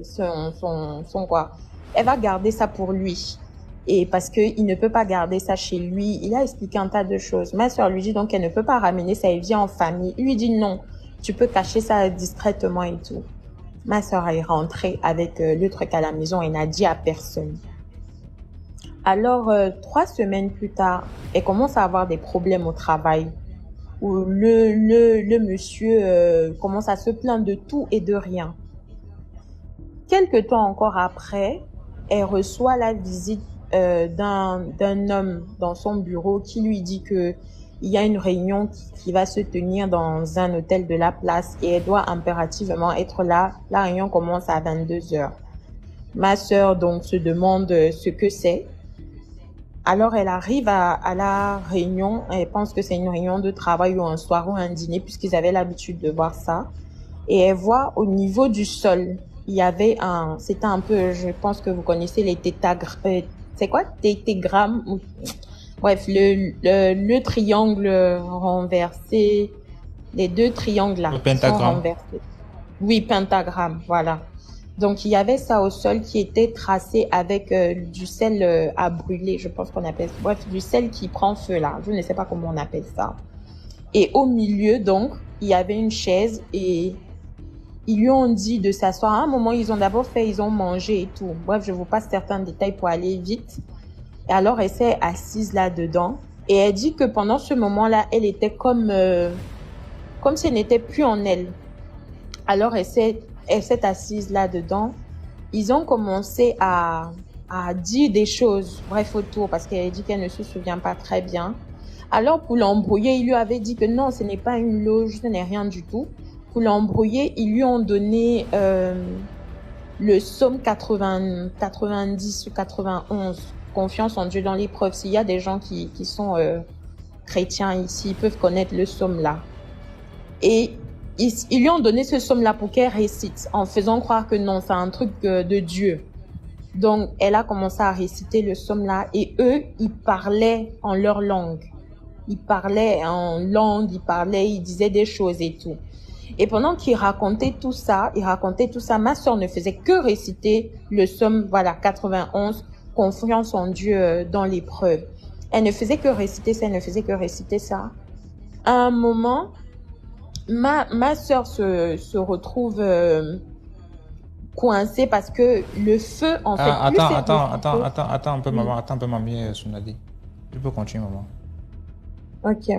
son quoi. Elle va garder ça pour lui. Et parce que il ne peut pas garder ça chez lui. Il a expliqué un tas de choses. Ma soeur lui dit donc qu'elle ne peut pas ramener ça. Elle vient en famille. Il lui dit non, tu peux cacher ça discrètement et tout. Ma soeur est rentrée avec le truc à la maison et n'a dit à personne. Alors, 3 semaines plus tard, elle commence à avoir des problèmes au travail. Où le monsieur commence à se plaindre de tout et de rien. Quelque temps encore après, elle reçoit la visite d'un homme dans son bureau qui lui dit que il y a une réunion qui va se tenir dans un hôtel de la place et elle doit impérativement être là. La réunion commence à 22h. Ma sœur donc se demande ce que c'est. Alors, elle arrive à la réunion. Elle pense que c'est une réunion de travail ou un soir ou un dîner puisqu'ils avaient l'habitude de voir ça. Et elle voit au niveau du sol, il y avait c'était un peu, je pense que vous connaissez les c'est quoi? Tétagrammes? Bref, le triangle renversé, les 2 triangles là. Le pentagramme. Sont renversés. Oui, pentagramme, voilà. Donc, il y avait ça au sol qui était tracé avec du sel à brûler, je pense qu'on appelle ça. Bref, du sel qui prend feu là. Je ne sais pas comment on appelle ça. Et au milieu, donc, il y avait une chaise et ils lui ont dit de s'asseoir. À un moment, ils ont mangé et tout. Bref, je vous passe certains détails pour aller vite. Et alors, elle s'est assise là-dedans. Et elle dit que pendant ce moment-là, elle était comme si elle n'était plus en elle. Alors, elle s'est assise là-dedans. Ils ont commencé à dire des choses, bref, autour, parce qu'elle dit qu'elle ne se souvient pas très bien. Alors, pour l'embrouiller, il lui avait dit que non, ce n'est pas une loge, ce n'est rien du tout. Pour l'embrouiller, ils lui ont donné le psaume 90 ou 91, confiance en Dieu dans l'épreuve. S'il y a des gens qui sont chrétiens ici, ils peuvent connaître le psaume là. Et ils lui ont donné ce psaume-là pour qu'elle récite, en faisant croire que non, c'est un truc de Dieu. Donc, elle a commencé à réciter le psaume-là et eux, ils parlaient en leur langue. Ils parlaient en langue, ils disaient des choses et tout. Et pendant qu'ils racontaient tout ça, ma soeur ne faisait que réciter le psaume, 91, confiance en Dieu dans l'épreuve. Elle ne faisait que réciter ça, À un moment, ma soeur se retrouve coincée parce que le feu, en fait... Attends un peu, maman. Attends un peu, mamie Sounadi. Tu peux continuer, maman. Ok.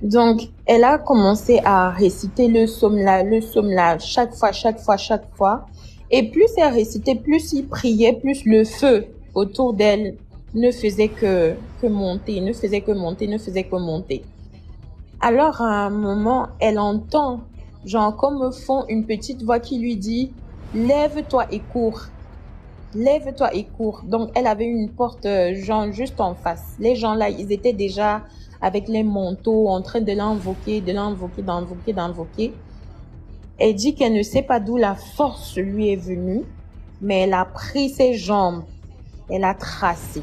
Donc, elle a commencé à réciter le psaume là, chaque fois. Et plus elle récitait, plus il priait, plus le feu autour d'elle ne faisait que monter. Alors, à un moment, elle entend, genre, comme au fond, une petite voix qui lui dit « Lève-toi et cours ». Donc, elle avait une porte, genre, juste en face. Les gens là, ils étaient déjà avec les manteaux, en train de l'invoquer. Elle dit qu'elle ne sait pas d'où la force lui est venue, mais elle a pris ses jambes, elle a tracé.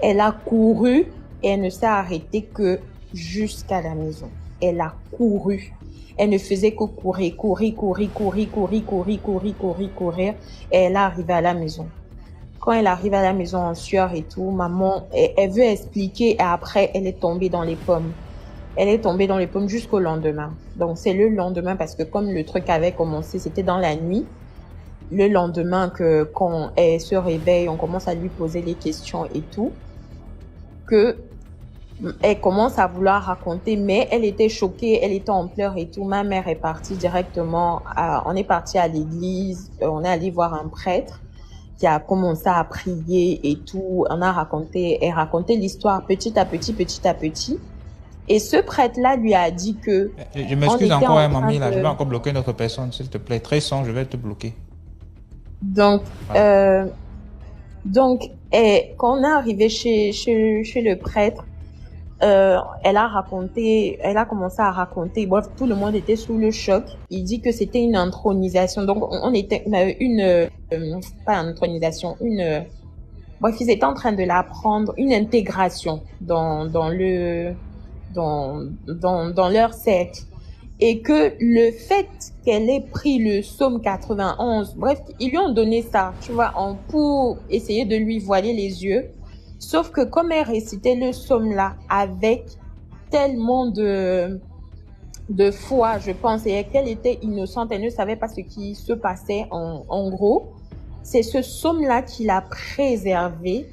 Elle a couru et elle ne s'est arrêtée que jusqu'à la maison. Elle a couru. Elle ne faisait que courir. Et elle est arrivée à la maison. Quand elle arrive à la maison en sueur et tout, maman, elle veut expliquer et après, elle est tombée dans les pommes. Elle est tombée dans les pommes jusqu'au lendemain. Donc, c'est le lendemain parce que comme le truc avait commencé, c'était dans la nuit. Le lendemain quand elle se réveille, on commence à lui poser les questions et tout. Que Elle commence à vouloir raconter, mais elle était choquée, elle était en pleurs et tout. Ma mère est partie directement, on est parti à l'église, on est allé voir un prêtre qui a commencé à prier et tout. Elle racontait l'histoire petit à petit, petit à petit. Et ce prêtre-là lui a dit que... Je m'excuse encore, mamie, là, je vais encore bloquer notre personne, s'il te plaît. Très son, je vais te bloquer. Donc, Voilà. quand on est arrivé chez le prêtre, elle a commencé à raconter. Bref, tout le monde était sous le choc. Il dit que c'était une intronisation. Donc, on était pas une intronisation, bref, ils étaient en train de l'apprendre, une intégration dans leur cercle. Et que le fait qu'elle ait pris le psaume 91, bref, ils lui ont donné ça, tu vois, pour essayer de lui voiler les yeux. Sauf que comme elle récitait le psaume là avec tellement de foi, je pense, et qu'elle était innocente, elle ne savait pas ce qui se passait en gros, c'est ce psaume là qui l'a préservé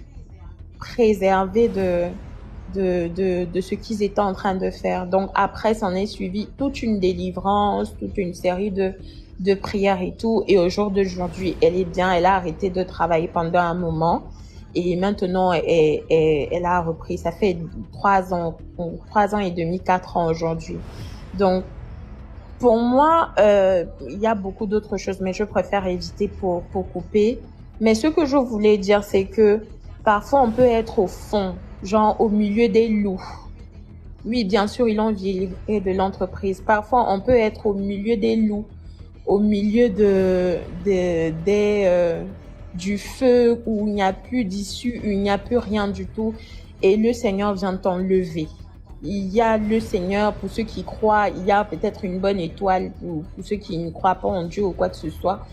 de ce qu'ils étaient en train de faire. Donc après, s'en est suivi toute une délivrance, toute une série de prières et tout. Et au jour d'aujourd'hui, elle est bien, elle a arrêté de travailler pendant un moment. Et maintenant, elle a repris. Ça fait 3 ans et demi, 4 ans aujourd'hui. Donc, pour moi, il y a beaucoup d'autres choses, mais je préfère éviter pour couper. Mais ce que je voulais dire, c'est que parfois, on peut être au fond, genre au milieu des loups. Oui, bien sûr, ils ont viré de l'entreprise. Parfois, on peut être au milieu des loups, au milieu du feu où il n'y a plus d'issue, où il n'y a plus rien du tout. Et le Seigneur vient t'enlever. Il y a le Seigneur, pour ceux qui croient, il y a peut-être une bonne étoile pour ceux qui ne croient pas en Dieu ou quoi que ce soit.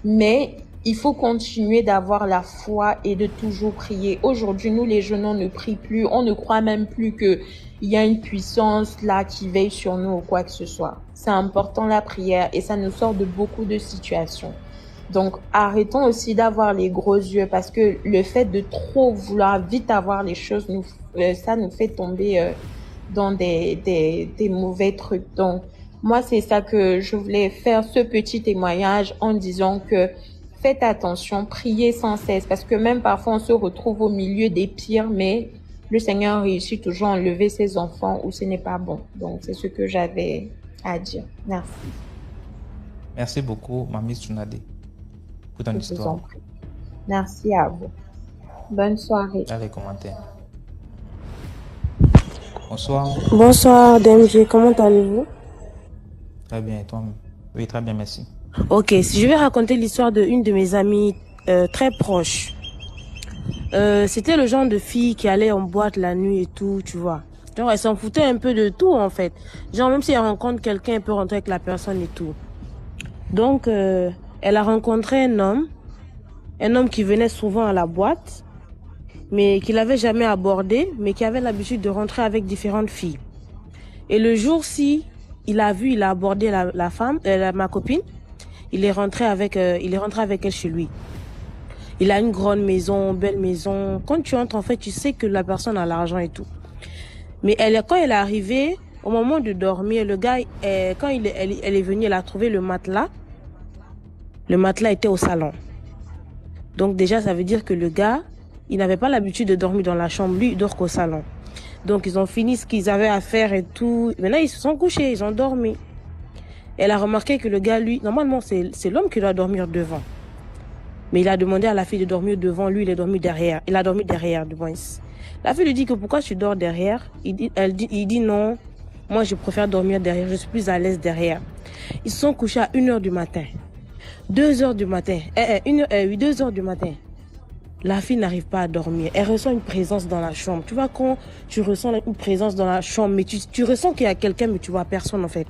Mais il faut continuer d'avoir la foi et de toujours prier. Aujourd'hui, nous, les jeunes, on ne prie plus. On ne croit même plus qu'il y a une puissance là qui veille sur nous ou quoi que ce soit. C'est important la prière et ça nous sort de beaucoup de situations. Donc, arrêtons aussi d'avoir les gros yeux parce que le fait de trop vouloir vite avoir les choses, ça nous fait tomber dans des mauvais trucs. Donc, moi, c'est ça que je voulais faire, ce petit témoignage en disant que faites attention, priez sans cesse parce que même parfois, on se retrouve au milieu des pires, mais le Seigneur réussit toujours à enlever ses enfants où ce n'est pas bon. Donc, c'est ce que j'avais à dire. Merci. Merci beaucoup, Mamie Tsunade, pour ton Je vous en histoire. prie. Merci à vous. Bonne soirée. Dans les commentaires. Bonsoir. Bonsoir DMG, comment allez-vous? Très bien, et toi-même? Oui, très bien, merci. Ok, si je vais raconter l'histoire d'une de mes amies très proches. C'était le genre de fille qui allait en boîte la nuit et tout, tu vois. Genre, elle s'en foutait un peu de tout en fait. Genre, même si elle rencontre quelqu'un, elle peut rentrer avec la personne et tout. Donc, elle a rencontré un homme qui venait souvent à la boîte, mais qui l'avait jamais abordé, mais qui avait l'habitude de rentrer avec différentes filles. Et le jour-ci, il a abordé la femme, ma copine. Il est rentré avec elle chez lui. Il a une grande maison, belle maison. Quand tu entres, en fait, tu sais que la personne a l'argent et tout. Mais quand elle est arrivée, au moment de dormir, le gars, quand elle est venue, elle a trouvé le matelas. Le matelas était au salon. Donc déjà, ça veut dire que le gars, il n'avait pas l'habitude de dormir dans la chambre. Lui, il dort qu'au salon. Donc ils ont fini ce qu'ils avaient à faire et tout. Maintenant, ils se sont couchés, ils ont dormi. Elle a remarqué que le gars, lui, normalement, c'est l'homme qui doit dormir devant. Mais il a demandé à la fille de dormir devant, lui, il a dormi derrière. Il a dormi derrière, du moins. La fille lui dit que pourquoi tu dors derrière? Il dit non, moi je préfère dormir derrière, je suis plus à l'aise derrière. Ils se sont couchés à 1h du matin. 2h du matin. 2h du matin. La fille n'arrive pas à dormir. Elle ressent une présence dans la chambre. Tu vois, quand tu ressens une présence dans la chambre, mais tu ressens qu'il y a quelqu'un, mais tu vois personne en fait.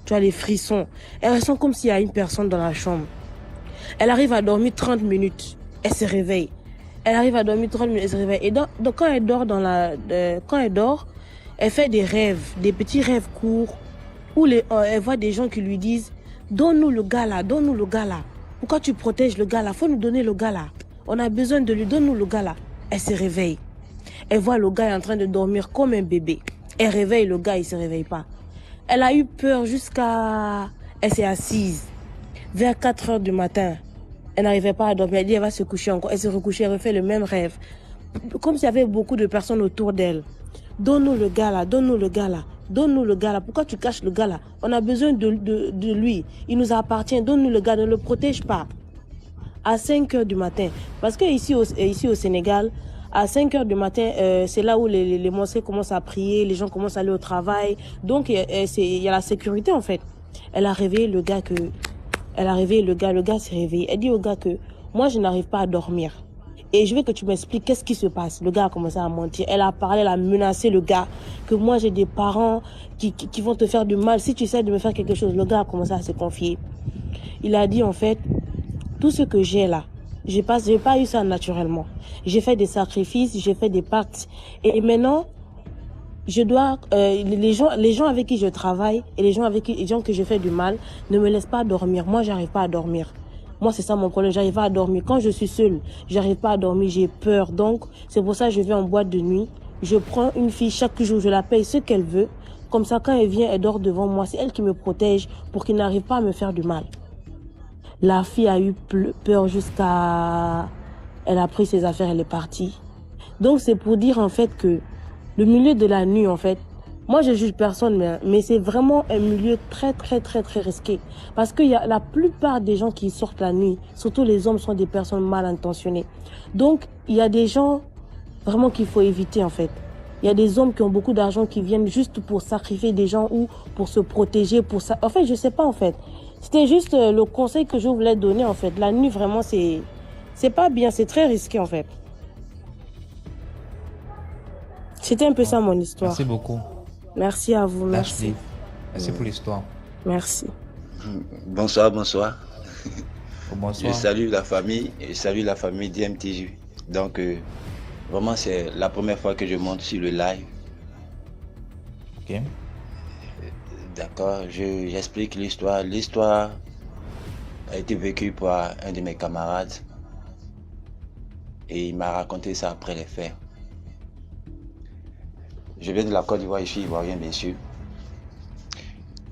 Tu as les frissons. Elle ressent comme s'il y a une personne dans la chambre. Elle arrive à dormir 30 minutes. Elle se réveille. Elle arrive à dormir 30 minutes, elle se réveille. Et donc quand elle dort, elle fait des rêves, des petits rêves courts, où elle voit des gens qui lui disent « Donne-nous le gars là, donne-nous le gars là. Pourquoi tu protèges le gars là? Faut nous donner le gars là. On a besoin de lui, donne-nous le gars là. » Elle se réveille. Elle voit le gars est en train de dormir comme un bébé. Elle réveille le gars, il se réveille pas. Elle a eu peur jusqu'à... Elle s'est assise. Vers 4 heures du matin, elle n'arrivait pas à dormir. Elle dit elle va se coucher encore. Elle s'est recouchée, elle refait le même rêve. Comme s'il y avait beaucoup de personnes autour d'elle. Donne-nous le gars là, donne-nous le gars là. Donne-nous le gars là. Pourquoi tu caches le gars là? On a besoin de lui. Il nous appartient. Donne-nous le gars, ne le protège pas. À 5 heures du matin. Parce que ici au Sénégal, à 5 heures du matin, c'est là où les mosquées commencent à prier, les gens commencent à aller au travail. Donc, il y a la sécurité, en fait. Elle a réveillé le gars le gars s'est réveillé. Elle dit au gars que, moi, je n'arrive pas à dormir. Et je veux que tu m'expliques qu'est-ce qui se passe. Le gars a commencé à mentir. Elle a parlé, elle a menacé le gars. Que moi, j'ai des parents qui vont te faire du mal. Si tu essaies de me faire quelque chose, le gars a commencé à se confier. Il a dit, en fait, tout ce que j'ai là, j'ai pas eu ça naturellement. J'ai fait des sacrifices, j'ai fait des pactes. Et maintenant, je dois, les gens avec qui je travaille et les gens que je fais du mal ne me laissent pas dormir. Moi, j'arrive pas à dormir. Moi, c'est ça mon problème. J'arrive pas à dormir. Quand je suis seule, j'arrive pas à dormir. J'ai peur. Donc, c'est pour ça que je vais en boîte de nuit. Je prends une fille chaque jour. Je la paye ce qu'elle veut. Comme ça, quand elle vient, elle dort devant moi. C'est elle qui me protège pour qu'il n'arrive pas à me faire du mal. La fille a eu peur jusqu'à... Elle a pris ses affaires, elle est partie. Donc, c'est pour dire, en fait, que le milieu de la nuit, en fait, moi, je juge personne, mais c'est vraiment un milieu très, très, très, très risqué. Parce que la plupart des gens qui sortent la nuit, surtout les hommes, sont des personnes mal intentionnées. Donc, il y a des gens vraiment qu'il faut éviter, en fait. Il y a des hommes qui ont beaucoup d'argent qui viennent juste pour sacrifier des gens ou pour se protéger, pour ça. En fait, je sais pas, en fait. C'était juste le conseil que je voulais donner, en fait. La nuit, vraiment, c'est pas bien, c'est très risqué, en fait. C'était un peu ça, mon histoire. Merci beaucoup. Merci à vous, merci. Merci pour l'histoire. Merci. Bonsoir, bonsoir. Bonsoir. Je salue la famille et salue la famille d'IMTJ. Donc, vraiment, c'est la première fois que je monte sur le live. Ok. D'accord, j'explique l'histoire. L'histoire a été vécue par un de mes camarades et il m'a raconté ça après les faits. Je viens de la Côte d'Ivoire, je suis ivoirien bien sûr.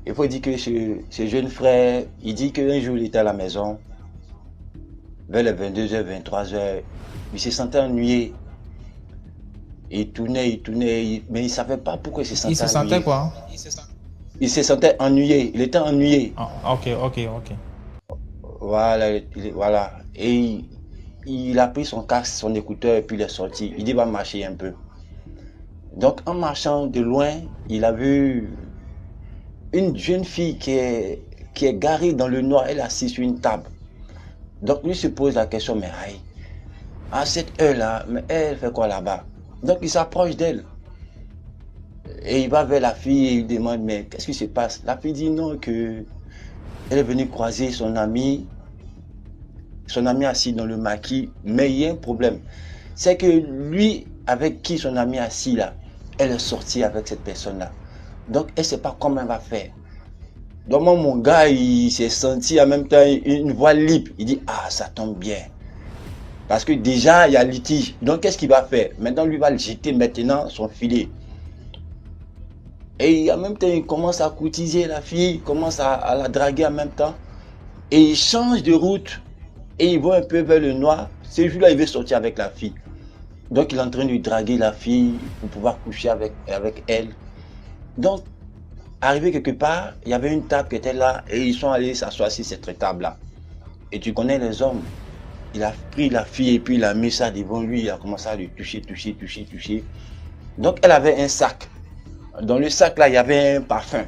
Il faut dire que ce jeune frère, il dit qu'un jour il était à la maison, vers les 22h, 23h, il se sentait ennuyé. Il tournait, mais il ne savait pas pourquoi il se sentait ennuyé. Il se sentait quoi? Il se sentait ennuyé, il était ennuyé. Ah, ok. Voilà. Et il a pris son casque, son écouteur et puis il est sorti. Il dit va marcher un peu. Donc en marchant de loin, il a vu une jeune fille qui est garée dans le noir, elle est assise sur une table. Donc lui se pose la question, mais aïe, à cette heure-là, mais elle fait quoi là-bas? Donc il s'approche d'elle. Et il va vers la fille et il demande, mais qu'est-ce qui se passe? La fille dit non, que elle est venue croiser son ami assis dans le maquis, mais il y a un problème. C'est que lui, avec qui son ami assis là, elle est sortie avec cette personne-là. Donc, elle ne sait pas comment elle va faire. Donc, moi, mon gars, il s'est senti en même temps une voix libre. Il dit, ah, ça tombe bien. Parce que déjà, il y a litige. Donc, qu'est-ce qu'il va faire? Maintenant, lui va le jeter maintenant son filet. Et en même temps, il commence à courtiser la fille, il commence à la draguer en même temps. Et il change de route. Et il va un peu vers le noir. Ce jour-là, il veut sortir avec la fille. Donc, il est en train de draguer la fille pour pouvoir coucher avec elle. Donc, arrivé quelque part, il y avait une table qui était là et ils sont allés s'asseoir sur cette table-là. Et tu connais les hommes. Il a pris la fille et puis il a mis ça devant lui. Il a commencé à lui toucher. Donc, elle avait un sac. Dans le sac-là, il y avait un parfum.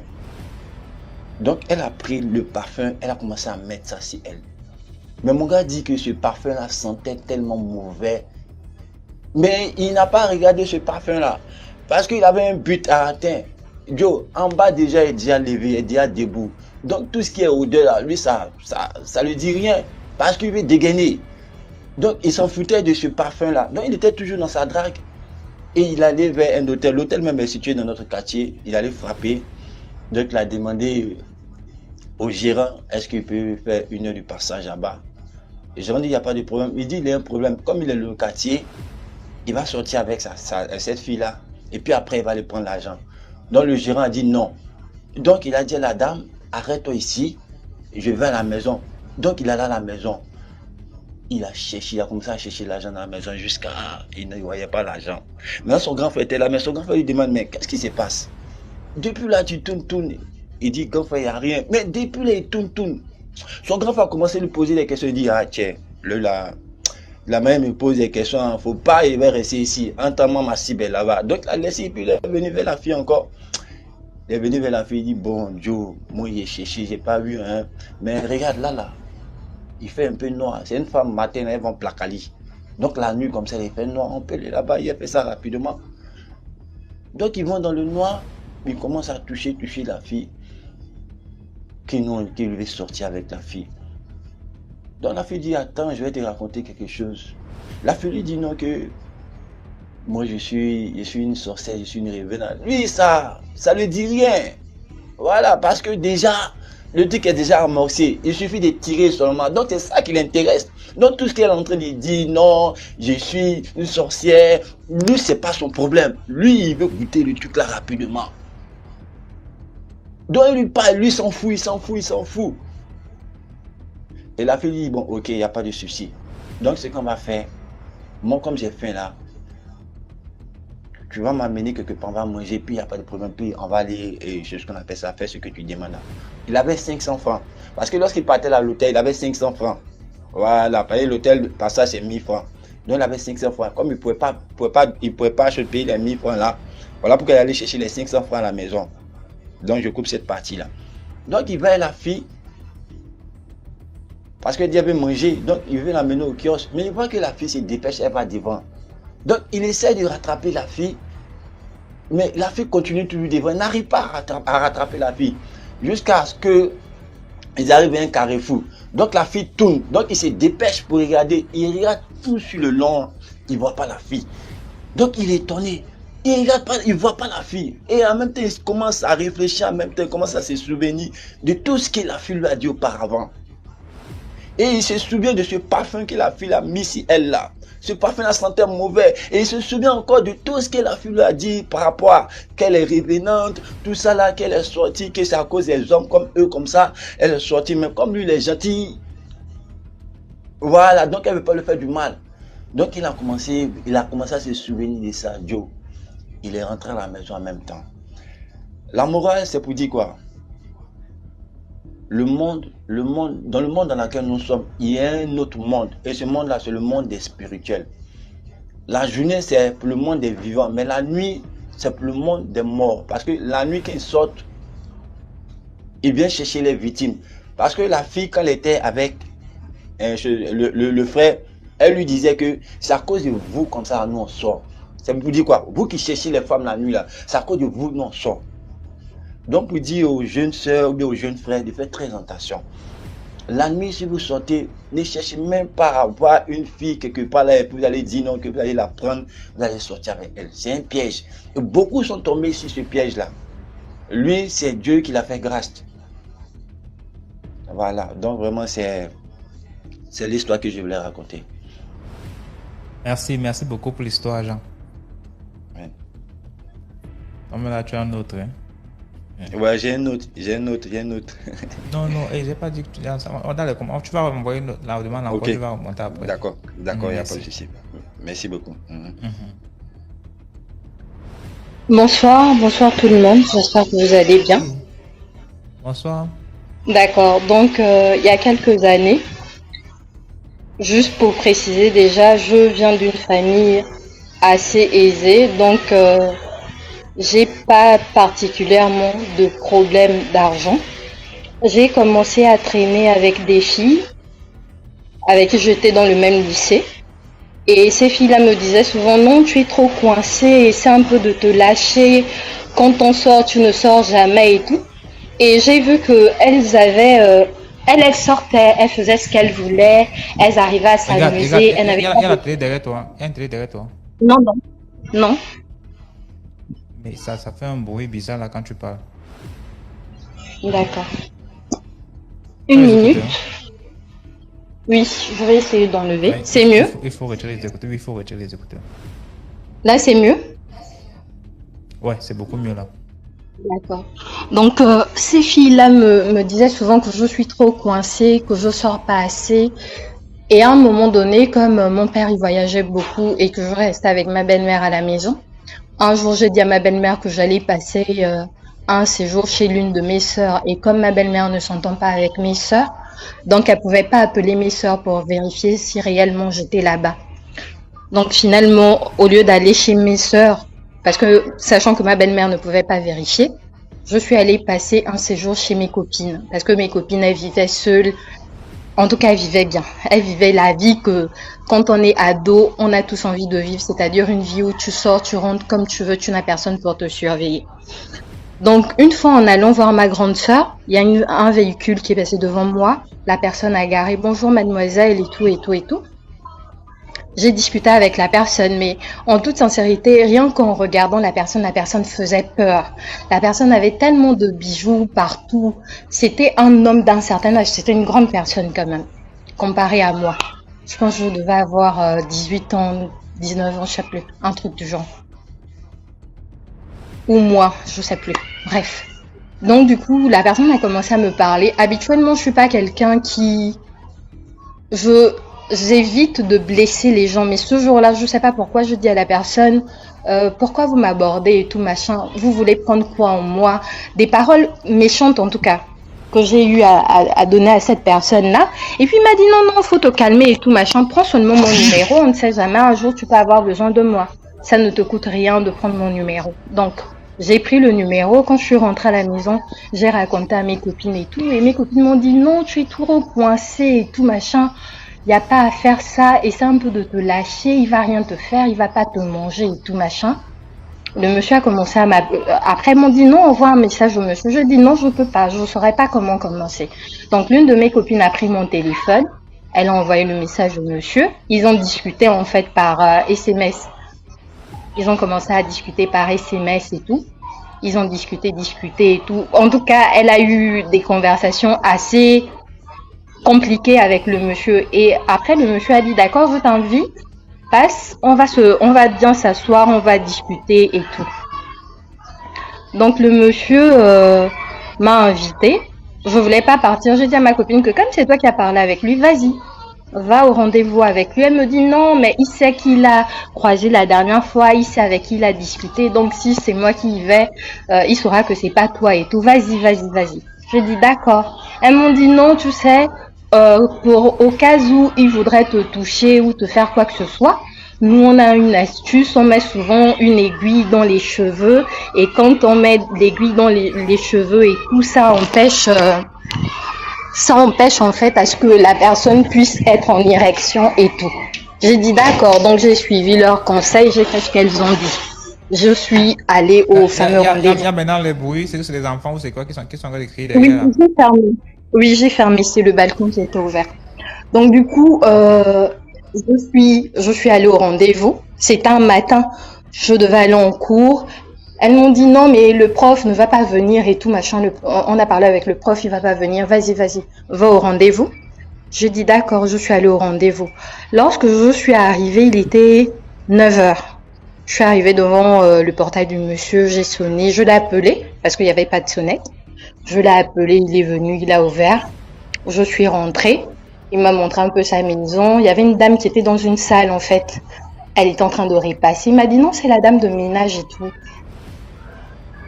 Donc, elle a pris le parfum, elle a commencé à mettre ça sur elle. Mais mon gars dit que ce parfum-là sentait tellement mauvais. Mais il n'a pas regardé ce parfum-là. Parce qu'il avait un but à atteindre. Joe, en bas déjà, il est déjà levé, il est déjà debout. Donc tout ce qui est au-delà, là, lui, ça lui dit rien. Parce qu'il veut dégainer. Donc il s'en foutait de ce parfum-là. Donc il était toujours dans sa drague. Et il allait vers un hôtel. L'hôtel même est situé dans notre quartier. Il allait frapper. Donc il a demandé au gérant, est-ce qu'il peut faire 1 heure du passage là-bas? Et le gérant dit, il n'y a pas de problème. Il dit, il y a un problème. Comme il est dans le quartier, il va sortir avec cette fille-là. Et puis après, il va aller prendre l'argent. Donc le gérant a dit non. Donc il a dit à la dame, arrête-toi ici, je vais à la maison. Donc il allait à la maison. Il a cherché, il a commencé à chercher l'argent dans la maison jusqu'à... Il ne voyait pas l'argent. Maintenant son grand frère était là, mais son grand frère lui demande, mais qu'est-ce qui se passe? Depuis là, tu tournes. Il dit, grand frère, il n'y a rien. Mais depuis là, il tourne. Son grand frère a commencé à lui poser des questions. Il dit, ah tiens, la mère me pose des questions, il ne faut pas, il va rester ici. Entends-moi ma cible là-bas. Donc il a laissé, puis il est venu vers la fille encore. Il est venu vers la fille, il dit, bon, Joe, moi j'ai cherché, j'ai pas vu, hein. Mais regarde là. Il fait un peu noir. C'est une femme matin, elle va placali. Donc la nuit, comme ça, il fait noir. On peut aller là-bas, il a fait ça rapidement. Donc ils vont dans le noir, ils commencent à toucher la fille. Qui lui veut sortir avec la fille. Donc la fille dit, attends, je vais te raconter quelque chose. La fille lui dit non, que moi je suis une sorcière, je suis une revenante. Lui, ça lui dit rien. Voilà, parce que déjà, le truc est déjà amorcé. Il suffit de tirer seulement. Donc c'est ça qui l'intéresse. Donc tout ce qu'elle est en train de dire, non, je suis une sorcière, lui, c'est pas son problème. Lui, il veut goûter le truc là rapidement. Donc il lui parle, lui s'en fout. Et la fille dit, bon, ok, il n'y a pas de souci. Donc ce qu'on va faire, moi comme j'ai faim là, tu vas m'amener quelque part, on va manger, puis il n'y a pas de problème, puis on va aller, et c'est ce qu'on appelle ça, faire ce que tu demandes là. Il avait 500 francs. Parce que lorsqu'il partait à l'hôtel, il avait 500 francs. Voilà, payer l'hôtel, par ça c'est 1000 francs. Donc il avait 500 francs. Comme il ne pouvait pas acheter payer les 1000 francs là, voilà pourquoi il allait chercher les 500 francs à la maison. Donc je coupe cette partie là. Donc il va à la fille, parce qu'il avait mangé, donc il veut l'amener au kiosque, mais il voit que la fille se dépêche, elle va devant. Donc il essaie de rattraper la fille, mais la fille continue toujours devant, il n'arrive pas à rattraper la fille, jusqu'à ce qu'ils arrivent à un carrefour. Donc la fille tourne, donc il se dépêche pour regarder, il regarde tout sur le long, il ne voit pas la fille. Donc il est étonné. Il ne voit pas la fille. Et en même temps, il commence à réfléchir, en même temps, il commence à se souvenir de tout ce que la fille lui a dit auparavant. Et il se souvient de ce parfum que la fille a mis sur elle là. Ce parfum-là sentait mauvais. Et il se souvient encore de tout ce que la fille lui a dit par rapport à qu'elle est revenante, tout ça là, qu'elle est sortie, que c'est à cause des hommes comme eux, comme ça. Elle est sortie, mais comme lui, il est gentil. Voilà, donc elle ne veut pas lui faire du mal. Donc il a commencé à se souvenir de ça, Joe. Il est rentré à la maison en même temps. La morale, c'est pour dire quoi? Dans le monde dans lequel nous sommes, il y a un autre monde. Et ce monde-là, c'est le monde des spirituels. La journée, c'est pour le monde des vivants. Mais la nuit, c'est pour le monde des morts. Parce que la nuit, quand ils sortent, ils viennent chercher les victimes. Parce que la fille, quand elle était avec le frère, elle lui disait que c'est à cause de vous, comme ça, nous on sort. Ça vous dit quoi? Vous qui cherchez les femmes la nuit là, c'est à cause de vous, nous on sort. Donc pour dire aux jeunes sœurs ou bien aux jeunes frères de faire très attention. La nuit, si vous sortez, ne cherchez même pas à voir une fille quelque part là et puis vous allez dire non, que vous allez la prendre, vous allez sortir avec elle. C'est un piège. Et beaucoup sont tombés sur ce piège là. Lui, c'est Dieu qui l'a fait grâce. Voilà, donc vraiment c'est l'histoire que je voulais raconter. Merci beaucoup pour l'histoire, Jean. Comme là, tu as un autre. Hein? Ouais, j'ai un autre. Non, j'ai pas dit que tu... Tu vas m'envoyer la demande encore, okay. Tu vas remonter après. D'accord, il n'y a pas de souci. Merci beaucoup. Bonsoir tout le monde, j'espère que vous allez bien. Bonsoir. D'accord, donc il y a quelques années, juste pour préciser déjà, je viens d'une famille assez aisée, donc j'ai pas particulièrement de problème d'argent. J'ai commencé à traîner avec des filles avec qui j'étais dans le même lycée. Et ces filles-là me disaient souvent, non, tu es trop coincé, essaie un peu de te lâcher. Quand on sort, tu ne sors jamais et tout. Et j'ai vu qu'elles avaient... elles sortaient, elles faisaient ce qu'elles voulaient, elles arrivaient à s'amuser. Il y a la télé derrière toi. Il y a une télé derrière toi. Non. Mais ça fait un bruit bizarre là quand tu parles. D'accord. Une minute. Oui, je vais essayer d'enlever. Ouais, c'est mieux. Il faut retirer les écouteurs. Là, c'est mieux? Ouais, c'est beaucoup mieux là. D'accord. Donc, ces filles-là me disaient souvent que je suis trop coincée, que je sors pas assez. Et à un moment donné, comme mon père il voyageait beaucoup et que je restais avec ma belle-mère à la maison, un jour j'ai dit à ma belle-mère que j'allais passer un séjour chez l'une de mes sœurs. Et comme ma belle-mère ne s'entend pas avec mes sœurs, donc elle pouvait pas appeler mes sœurs pour vérifier si réellement j'étais là-bas. Donc finalement, au lieu d'aller chez mes sœurs, parce que sachant que ma belle-mère ne pouvait pas vérifier, je suis allée passer un séjour chez mes copines. Parce que mes copines, elles vivaient seules. En tout cas, elles vivaient bien. Elles vivaient la vie que quand on est ado, on a tous envie de vivre. C'est-à-dire une vie où tu sors, tu rentres comme tu veux, tu n'as personne pour te surveiller. Donc, une fois en allant voir ma grande sœur, il y a un véhicule qui est passé devant moi. La personne a garé « Bonjour mademoiselle » et tout, et tout, et tout. J'ai discuté avec la personne, mais en toute sincérité, rien qu'en regardant la personne faisait peur. La personne avait tellement de bijoux partout. C'était un homme d'un certain âge. C'était une grande personne quand même, comparé à moi. Je pense que je devais avoir 18 ans, 19 ans, je sais plus. Un truc du genre. Ou moi, je sais plus. Bref. Donc du coup, la personne a commencé à me parler. Habituellement, je suis pas quelqu'un qui... J'évite de blesser les gens, mais ce jour-là, je sais pas pourquoi, je dis à la personne, pourquoi vous m'abordez et tout machin, vous voulez prendre quoi en moi? Des paroles méchantes en tout cas, que j'ai eu à donner à cette personne-là. Et puis il m'a dit non, faut te calmer et tout machin, prends seulement mon numéro, on ne sait jamais, un jour tu peux avoir besoin de moi. Ça ne te coûte rien de prendre mon numéro. Donc, j'ai pris le numéro, quand je suis rentrée à la maison, j'ai raconté à mes copines et tout, et mes copines m'ont dit non, tu es trop coincée et tout machin. Il n'y a pas à faire ça, essaie un peu de te lâcher, il va rien te faire, il va pas te manger et tout machin. Le monsieur a commencé à m'appeler. Après, ils m'ont dit non, envoie un message au monsieur. Je dis non, je peux pas, je saurais pas comment commencer. Donc, l'une de mes copines a pris mon téléphone, elle a envoyé le message au monsieur. Ils ont discuté en fait par SMS. Ils ont commencé à discuter par SMS et tout. Ils ont discuté et tout. En tout cas, elle a eu des conversations assez compliqué avec le monsieur et après le monsieur a dit d'accord, je t'invite, passe, on va bien s'asseoir, on va discuter et tout. Donc le monsieur m'a invité, je voulais pas partir, j'ai dit à ma copine que comme c'est toi qui as parlé avec lui, vas-y, va au rendez-vous avec lui. Elle me dit non, mais il sait qu'il a croisé la dernière fois, il sait avec qui il a discuté, donc si c'est moi qui y vais, il saura que c'est pas toi et tout, vas-y. J'ai dit d'accord. Elles m'ont dit non, tu sais, au cas où il voudrait te toucher ou te faire quoi que ce soit, nous on a une astuce, on met souvent une aiguille dans les cheveux et quand on met l'aiguille dans les cheveux et tout ça empêche en fait à ce que la personne puisse être en érection et tout. J'ai dit d'accord, donc j'ai suivi leurs conseils, j'ai fait ce qu'elles ont dit. Je suis allée au fameux rendez-vous. Il y a maintenant le bruit, c'est que c'est les enfants ou c'est quoi qui sont en train de crier derrière? Oui, j'ai fermé, c'est le balcon qui était ouvert. Donc du coup, je suis allée au rendez-vous. C'était un matin, je devais aller en cours. Elles m'ont dit non, mais le prof ne va pas venir et tout machin. On a parlé avec le prof, il va pas venir. Vas-y, va au rendez-vous. J'ai dit d'accord, je suis allée au rendez-vous. Lorsque je suis arrivée, il était 9h. Je suis arrivée devant le portail du monsieur, j'ai sonné, je l'ai appelé parce qu'il n'y avait pas de sonnette. Je l'ai appelé, il est venu, il a ouvert. Je suis rentrée. Il m'a montré un peu sa maison. Il y avait une dame qui était dans une salle, en fait. Elle était en train de repasser. Il m'a dit non, c'est la dame de ménage et tout.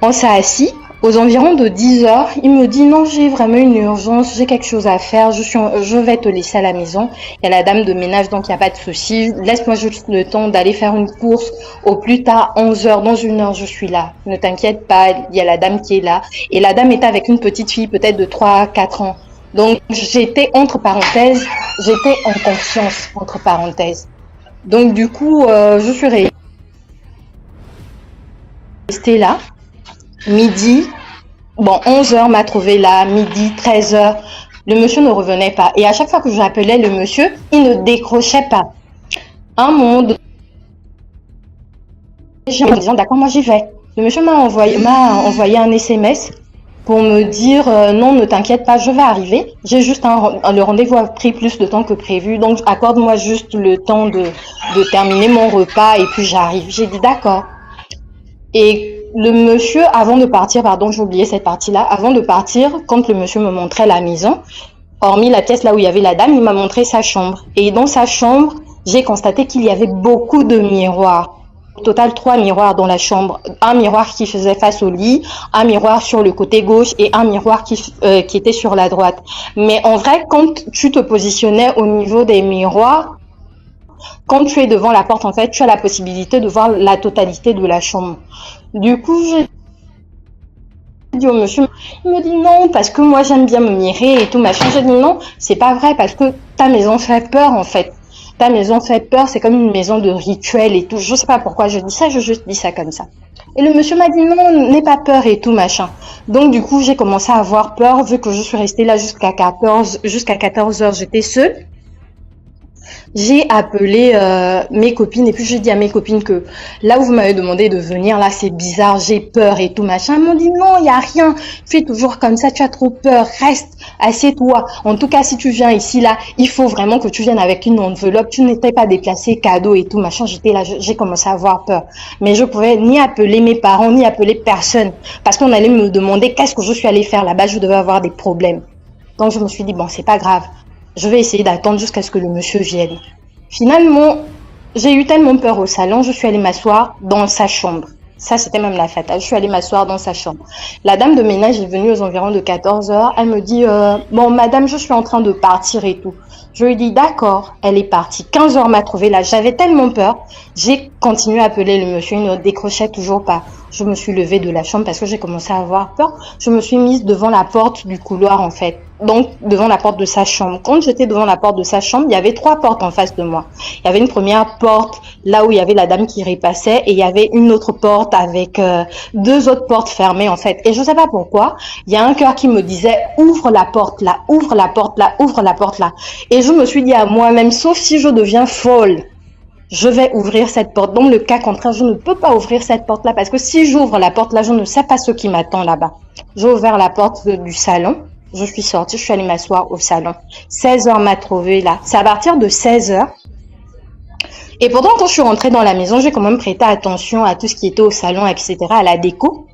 On s'est assis. Aux environs de 10h, il me dit non, j'ai vraiment une urgence, j'ai quelque chose à faire, je vais te laisser à la maison. Il y a la dame de ménage, donc il n'y a pas de souci. Laisse-moi juste le temps d'aller faire une course. Au plus tard, 11h, dans 1 heure, je suis là. Ne t'inquiète pas, il y a la dame qui est là. Et la dame était avec une petite fille, peut-être de 3-4 ans. Donc j'étais entre parenthèses, j'étais en confiance, entre parenthèses. Donc du coup, je suis restée là. Midi, 11h m'a trouvé là, midi, 13h, le monsieur ne revenait pas. Et à chaque fois que j'appelais le monsieur, il ne décrochait pas. Un moment donné, en disant d'accord, moi j'y vais. Le monsieur m'a envoyé un SMS pour me dire non, ne t'inquiète pas, je vais arriver. J'ai juste le rendez-vous a pris plus de temps que prévu, donc accorde-moi juste le temps de terminer mon repas et puis j'arrive. J'ai dit d'accord. Et le monsieur, avant de partir, pardon, j'ai oublié cette partie-là, avant de partir, quand le monsieur me montrait la maison, hormis la pièce là où il y avait la dame, il m'a montré sa chambre. Et dans sa chambre, j'ai constaté qu'il y avait beaucoup de miroirs. Au total, 3 miroirs dans la chambre. Un miroir qui faisait face au lit, un miroir sur le côté gauche et un miroir qui était sur la droite. Mais en vrai, quand tu te positionnais au niveau des miroirs, quand tu es devant la porte, en fait, tu as la possibilité de voir la totalité de la chambre. Du coup, j'ai dit au monsieur, il me dit non, parce que moi j'aime bien me mirer et tout, machin. J'ai dit non, c'est pas vrai, parce que ta maison fait peur, en fait. Ta maison fait peur, c'est comme une maison de rituel et tout. Je sais pas pourquoi je dis ça, je juste dis ça comme ça. Et le monsieur m'a dit non, n'aie pas peur et tout, machin. Donc du coup, j'ai commencé à avoir peur, vu que je suis restée là jusqu'à 14 heures, j'étais seule. J'ai appelé mes copines et puis j'ai dit à mes copines que là où vous m'avez demandé de venir, là c'est bizarre, j'ai peur et tout machin. Elles m'ont dit non, il y a rien, fais toujours comme ça, tu as trop peur, reste, assieds-toi. En tout cas, si tu viens ici là, il faut vraiment que tu viennes avec une enveloppe, tu n'étais pas déplacé, cadeau et tout machin. J'étais là, j'ai commencé à avoir peur, mais je pouvais ni appeler mes parents ni appeler personne parce qu'on allait me demander qu'est-ce que je suis allée faire là-bas, je devais avoir des problèmes. Donc je me suis dit bon, c'est pas grave. Je vais essayer d'attendre jusqu'à ce que le monsieur vienne. Finalement, j'ai eu tellement peur au salon, je suis allée m'asseoir dans sa chambre. Ça, c'était même la fatale. Je suis allée m'asseoir dans sa chambre. La dame de ménage est venue aux environs de 14 heures. Elle me dit, bon, madame, je suis en train de partir et tout. Je lui dis, d'accord, elle est partie. 15 heures m'a trouvé là. J'avais tellement peur. J'ai continué à appeler le monsieur. Il ne décrochait toujours pas. Je me suis levée de la chambre parce que j'ai commencé à avoir peur. Je me suis mise devant la porte du couloir, en fait. Donc, devant la porte de sa chambre. Quand j'étais devant la porte de sa chambre, il y avait 3 portes en face de moi. Il y avait une première porte là où il y avait la dame qui repassait et il y avait une autre porte avec 2 autres portes fermées, en fait. Et je sais pas pourquoi, il y a un cœur qui me disait ouvre la porte là, ouvre la porte là, ouvre la porte là. Et je me suis dit à moi-même, sauf si je deviens folle, je vais ouvrir cette porte. Dans le cas contraire, je ne peux pas ouvrir cette porte-là parce que si j'ouvre la porte là, je ne sais pas ce qui m'attend là-bas. J'ai ouvert la porte du salon. Je suis sortie, je suis allée m'asseoir au salon. 16 heures m'a trouvé là. C'est à partir de 16 heures. Et pourtant, quand je suis rentrée dans la maison, j'ai quand même prêté attention à tout ce qui était au salon, etc., à la déco.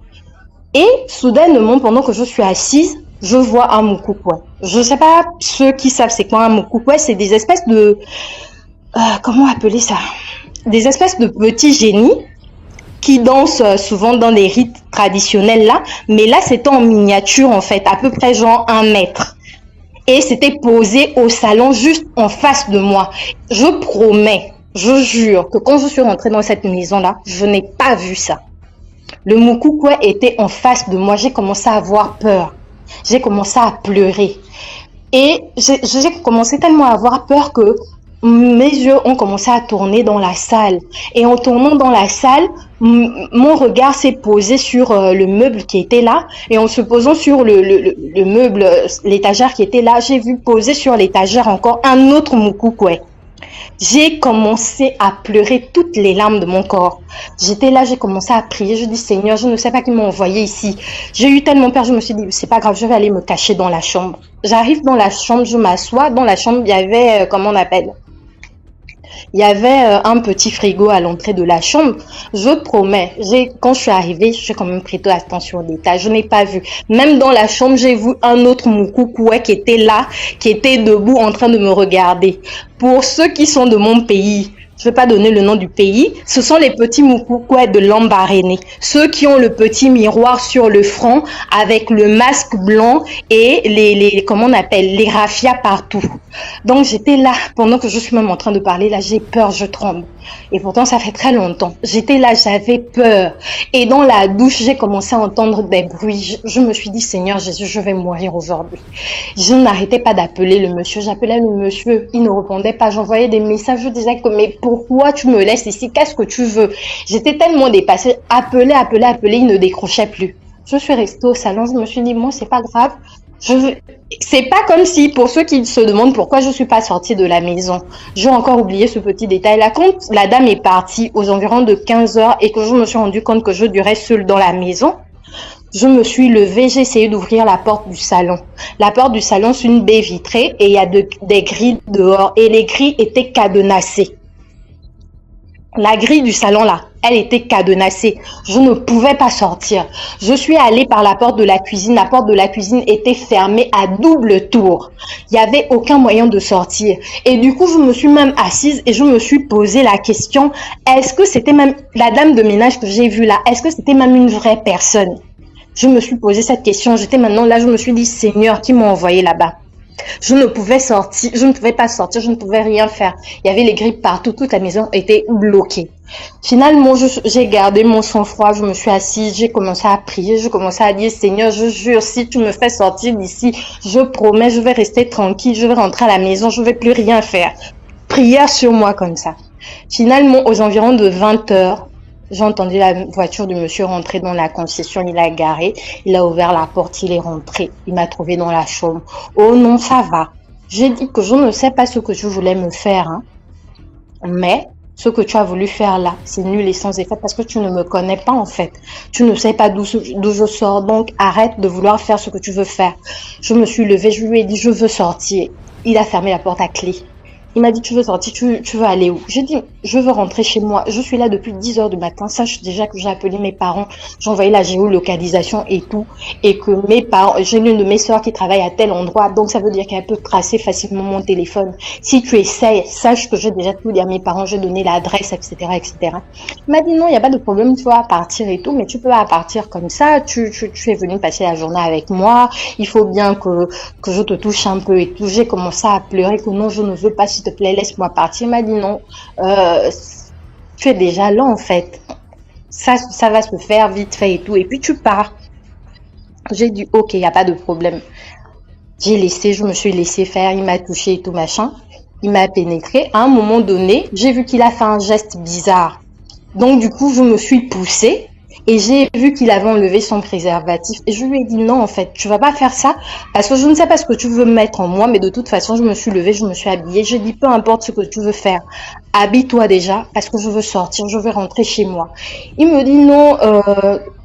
Et soudainement, pendant que je suis assise, je vois un moukoukwé. Je sais pas ceux qui savent c'est quoi un moukoukwé, c'est des espèces de... comment appeler ça? Des espèces de petits génies qui dansent souvent dans des rites traditionnels là, mais là c'était en miniature en fait, à peu près genre 1 mètre. Et c'était posé au salon juste en face de moi. Je promets, je jure que quand je suis rentrée dans cette maison là, je n'ai pas vu ça. Le moukoukwé était en face de moi, j'ai commencé à avoir peur. J'ai commencé à pleurer. Et j'ai commencé tellement à avoir peur que mes yeux ont commencé à tourner dans la salle. Et en tournant dans la salle, mon regard s'est posé sur le meuble qui était là. Et en se posant sur le meuble, l'étagère qui était là, j'ai vu poser sur l'étagère encore un autre moukoukwé. J'ai commencé à pleurer toutes les larmes de mon corps. J'étais là, j'ai commencé à prier. Je dis, Seigneur, je ne sais pas qui m'a envoyé ici. J'ai eu tellement peur, je me suis dit, c'est pas grave, je vais aller me cacher dans la chambre. J'arrive dans la chambre, je m'assois. Dans la chambre, il y avait, comment on appelle? Il y avait un petit frigo à l'entrée de la chambre. Je promets, quand je suis arrivée, j'ai quand même prêté attention aux détails. Je n'ai pas vu. Même dans la chambre, j'ai vu un autre moukoukwé qui était là, qui était debout en train de me regarder. Pour ceux qui sont de mon pays, je ne vais pas donner le nom du pays, ce sont les petits moukoukwés de Lambaréné. Ceux qui ont le petit miroir sur le front avec le masque blanc et comment on appelle, les raffias partout. Donc j'étais là, pendant que je suis même en train de parler, là j'ai peur, je tremble. Et pourtant ça fait très longtemps. J'étais là, j'avais peur. Et dans la douche, j'ai commencé à entendre des bruits. Je me suis dit, Seigneur Jésus, je vais mourir aujourd'hui. Je n'arrêtais pas d'appeler le monsieur. J'appelais le monsieur, il ne répondait pas. J'envoyais des messages, je disais que mais pourquoi tu me laisses ici? Qu'est-ce que tu veux? J'étais tellement dépassée. Appeler, il ne décrochait plus. Je suis restée au salon, je me suis dit, moi, c'est pas grave. C'est pas comme si, pour ceux qui se demandent pourquoi je suis pas sortie de la maison, j'ai encore oublié ce petit détail-là. Quand la dame est partie aux environs de 15 heures et que je me suis rendu compte que je durais seule dans la maison, Je me suis levée, j'ai essayé d'ouvrir la porte du salon. La porte du salon, c'est une baie vitrée et il y a des grilles dehors. Et les grilles étaient cadenassées. La grille du salon, là, elle était cadenassée. Je ne pouvais pas sortir. Je suis allée par la porte de la cuisine. La porte de la cuisine était fermée à double tour. Il n'y avait aucun moyen de sortir. Et du coup, je me suis même assise et je me suis posé la question, est-ce que c'était même la dame de ménage que j'ai vue là, est-ce que c'était même une vraie personne? Je me suis posé cette question. J'étais maintenant là, je me suis dit, Seigneur, qui m'a envoyé là-bas? Je ne pouvais sortir, je ne pouvais pas sortir, je ne pouvais rien faire. Il y avait les grilles partout, toute la maison était bloquée. Finalement, j'ai gardé mon sang-froid, je me suis assise, j'ai commencé à prier, je commençais à dire, Seigneur, je jure, si tu me fais sortir d'ici, je promets, je vais rester tranquille, je vais rentrer à la maison, je ne vais plus rien faire. Prière sur moi comme ça. Finalement, aux environs de 20 heures, j'ai entendu la voiture du monsieur rentrer dans la concession, il a garé, il a ouvert la porte, il est rentré, il m'a trouvé dans la chambre. Oh non, ça va. J'ai dit que je ne sais pas ce que tu voulais me faire, hein. Mais ce que tu as voulu faire là, c'est nul et sans effet parce que tu ne me connais pas en fait. Tu ne sais pas d'où je sors, donc arrête de vouloir faire ce que tu veux faire. Je me suis levée, je lui ai dit je veux sortir. Il a fermé la porte à clé. Il m'a dit, tu veux sortir, tu veux aller où? J'ai dit, je veux rentrer chez moi. Je suis là depuis 10 heures du matin. Sache déjà que j'ai appelé mes parents. J'ai envoyé la géolocalisation et tout. Et que mes parents, j'ai l'une de mes soeurs qui travaille à tel endroit. Donc, ça veut dire qu'elle peut tracer facilement mon téléphone. Si tu essayes, sache que j'ai déjà tout dit à mes parents. J'ai donné l'adresse, etc., etc. Il m'a dit, non, il n'y a pas de problème. Tu vas partir et tout. Mais tu peux pas partir comme ça. Tu es venu passer la journée avec moi. Il faut bien que je te touche un peu et tout. J'ai commencé à pleurer que non, je ne veux pas, s'il te plaît, laisse-moi partir. Il m'a dit non, tu es déjà là en fait. Ça va se faire vite fait et tout. Et puis tu pars. J'ai dit ok, il n'y a pas de problème. Je me suis laissé faire. Il m'a touché et tout machin. Il m'a pénétré. À un moment donné, j'ai vu qu'il a fait un geste bizarre. Donc du coup, je me suis poussée. Et j'ai vu qu'il avait enlevé son préservatif. Et je lui ai dit non, en fait, tu vas pas faire ça. Parce que je ne sais pas ce que tu veux mettre en moi. Mais de toute façon, je me suis levée, je me suis habillée. J'ai dit peu importe ce que tu veux faire. Habille-toi déjà. Parce que je veux sortir, je veux rentrer chez moi. Il me dit non,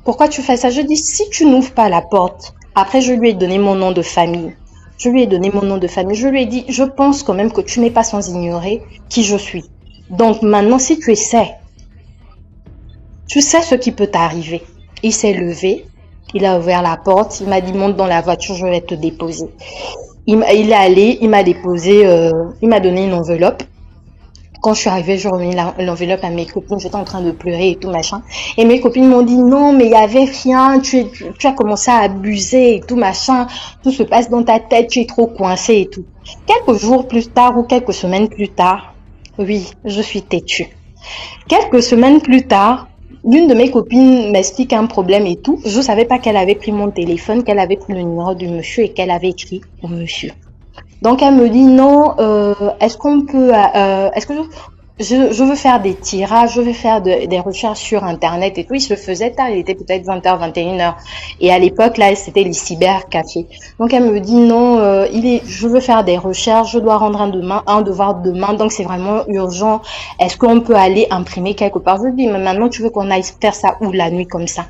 pourquoi tu fais ça? Je dis si tu n'ouvres pas la porte. Après, je lui ai donné mon nom de famille. Je lui ai donné mon nom de famille. Je lui ai dit, je pense quand même que tu n'es pas sans ignorer qui je suis. Donc maintenant, si tu essaies, tu sais ce qui peut t'arriver. Il s'est levé, il a ouvert la porte, il m'a dit monte dans la voiture, je vais te déposer. Il est allé, il m'a déposé, il m'a donné une enveloppe. Quand je suis arrivée, j'ai remis l'enveloppe à mes copines, j'étais en train de pleurer et tout machin. Et mes copines m'ont dit non, mais il y avait rien, tu as commencé à abuser et tout machin, tout se passe dans ta tête, tu es trop coincée et tout. Quelques jours plus tard ou quelques semaines plus tard, oui, je suis têtue. Quelques semaines plus tard, l'une de mes copines m'explique un problème et tout. Je savais pas qu'elle avait pris mon téléphone, qu'elle avait pris le numéro du monsieur et qu'elle avait écrit au monsieur. Donc elle me dit non, est-ce qu'on peut, est-ce que je veux faire des tirages, je veux faire des recherches sur internet et tout. Il se faisait tard, il était peut-être 20h, 21h. Et à l'époque là, c'était les cybercafés. Donc elle me dit non, je veux faire des recherches, je dois rendre un devoir demain, donc c'est vraiment urgent. Est-ce qu'on peut aller imprimer quelque part? Je lui dis mais maintenant tu veux qu'on aille faire ça où la nuit comme ça?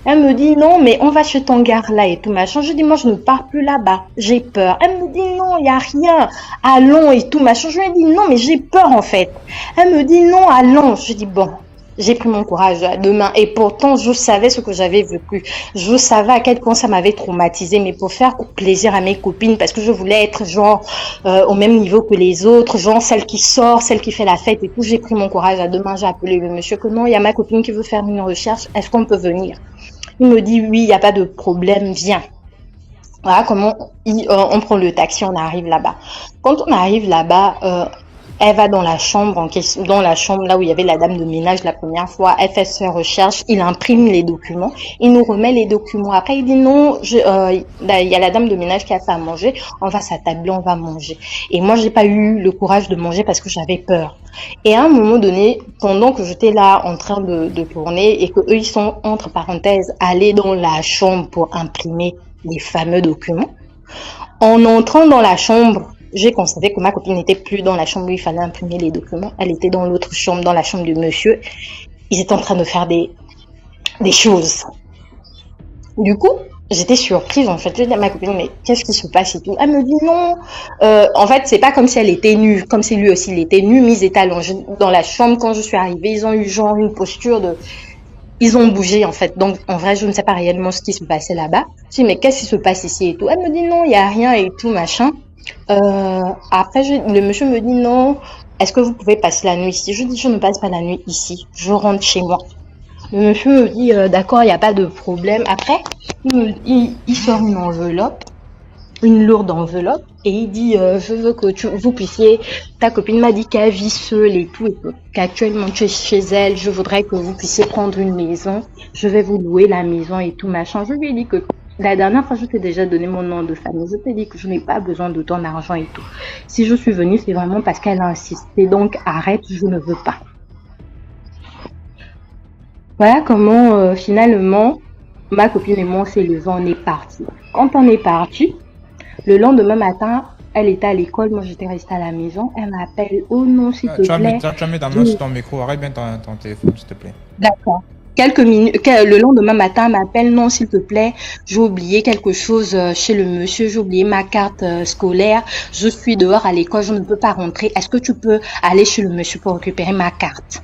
Elle me dit non, mais on va chez ton gars là et tout machin. Je dis moi je ne pars plus là-bas, j'ai peur. Elle me dit non, il y a rien, allons et tout machin. Je lui ai dit non, mais j'ai peur en fait. Elle me dit non, allons. Je dis bon, j'ai pris mon courage demain et pourtant je savais ce que j'avais vécu. Je savais à quel point ça m'avait traumatisé, mais pour faire plaisir à mes copines parce que je voulais être genre au même niveau que les autres, genre celle qui sort, celle qui fait la fête et tout. J'ai pris mon courage à demain. J'ai appelé le monsieur que non, il y a ma copine qui veut faire une recherche. Est-ce qu'on peut venir? Il me dit oui, il n'y a pas de problème, viens. Voilà comment on prend le taxi, on arrive là-bas. Quand on arrive là-bas, elle va dans la chambre là où il y avait la dame de ménage la première fois. Elle fait ses recherches, il imprime les documents, il nous remet les documents. Après, il dit non, il y a la dame de ménage qui a fait à manger, on va s'attabler, on va manger. Et moi, j'ai pas eu le courage de manger parce que j'avais peur. Et à un moment donné, pendant que j'étais là en train de tourner et que eux ils sont entre parenthèses allés dans la chambre pour imprimer les fameux documents, en entrant dans la chambre, j'ai constaté que ma copine n'était plus dans la chambre où il fallait imprimer les documents. Elle était dans l'autre chambre, dans la chambre du monsieur. Ils étaient en train de faire des choses. Du coup, j'étais surprise en fait. Je dis à ma copine, mais qu'est-ce qui se passe et tout. Elle me dit non. En fait, c'est pas comme si elle était nue, comme si lui aussi il était nu, mais ils étaient allongés dans la chambre. Quand je suis arrivée, ils ont eu genre une posture de. Ils ont bougé en fait. Donc en vrai, je ne sais pas réellement ce qui se passait là-bas. Je dis, mais qu'est-ce qui se passe ici et tout. Elle me dit non, il y a rien et tout machin. Après, le monsieur me dit non. Est-ce que vous pouvez passer la nuit ici? Je dis je ne passe pas la nuit ici. Je rentre chez moi. Le monsieur me dit d'accord, il n'y a pas de problème. Après, il sort une enveloppe, une lourde enveloppe, et il dit je veux que vous puissiez. Ta copine m'a dit qu'elle vit seule et tout, qu'actuellement tu es chez elle. Je voudrais que vous puissiez prendre une maison. Je vais vous louer la maison et tout machin. Je lui ai dit que la dernière fois, je t'ai déjà donné mon nom de famille. Je t'ai dit que je n'ai pas besoin de ton argent et tout. Si je suis venue, c'est vraiment parce qu'elle a insisté. Donc arrête, je ne veux pas. Voilà comment finalement ma copine et moi on s'est levés, on est partis. Quand on est parti, le lendemain matin, elle était à l'école, moi j'étais restée à la maison. Elle m'appelle, oh non s'il te plaît. Tu as mis ta main sur ton micro, arrête bien ton téléphone s'il te plaît. D'accord. Quelques minutes, le lendemain matin, elle m'appelle, non s'il te plaît, j'ai oublié quelque chose chez le monsieur, j'ai oublié ma carte scolaire, je suis dehors à l'école, je ne peux pas rentrer. Est-ce que tu peux aller chez le monsieur pour récupérer ma carte?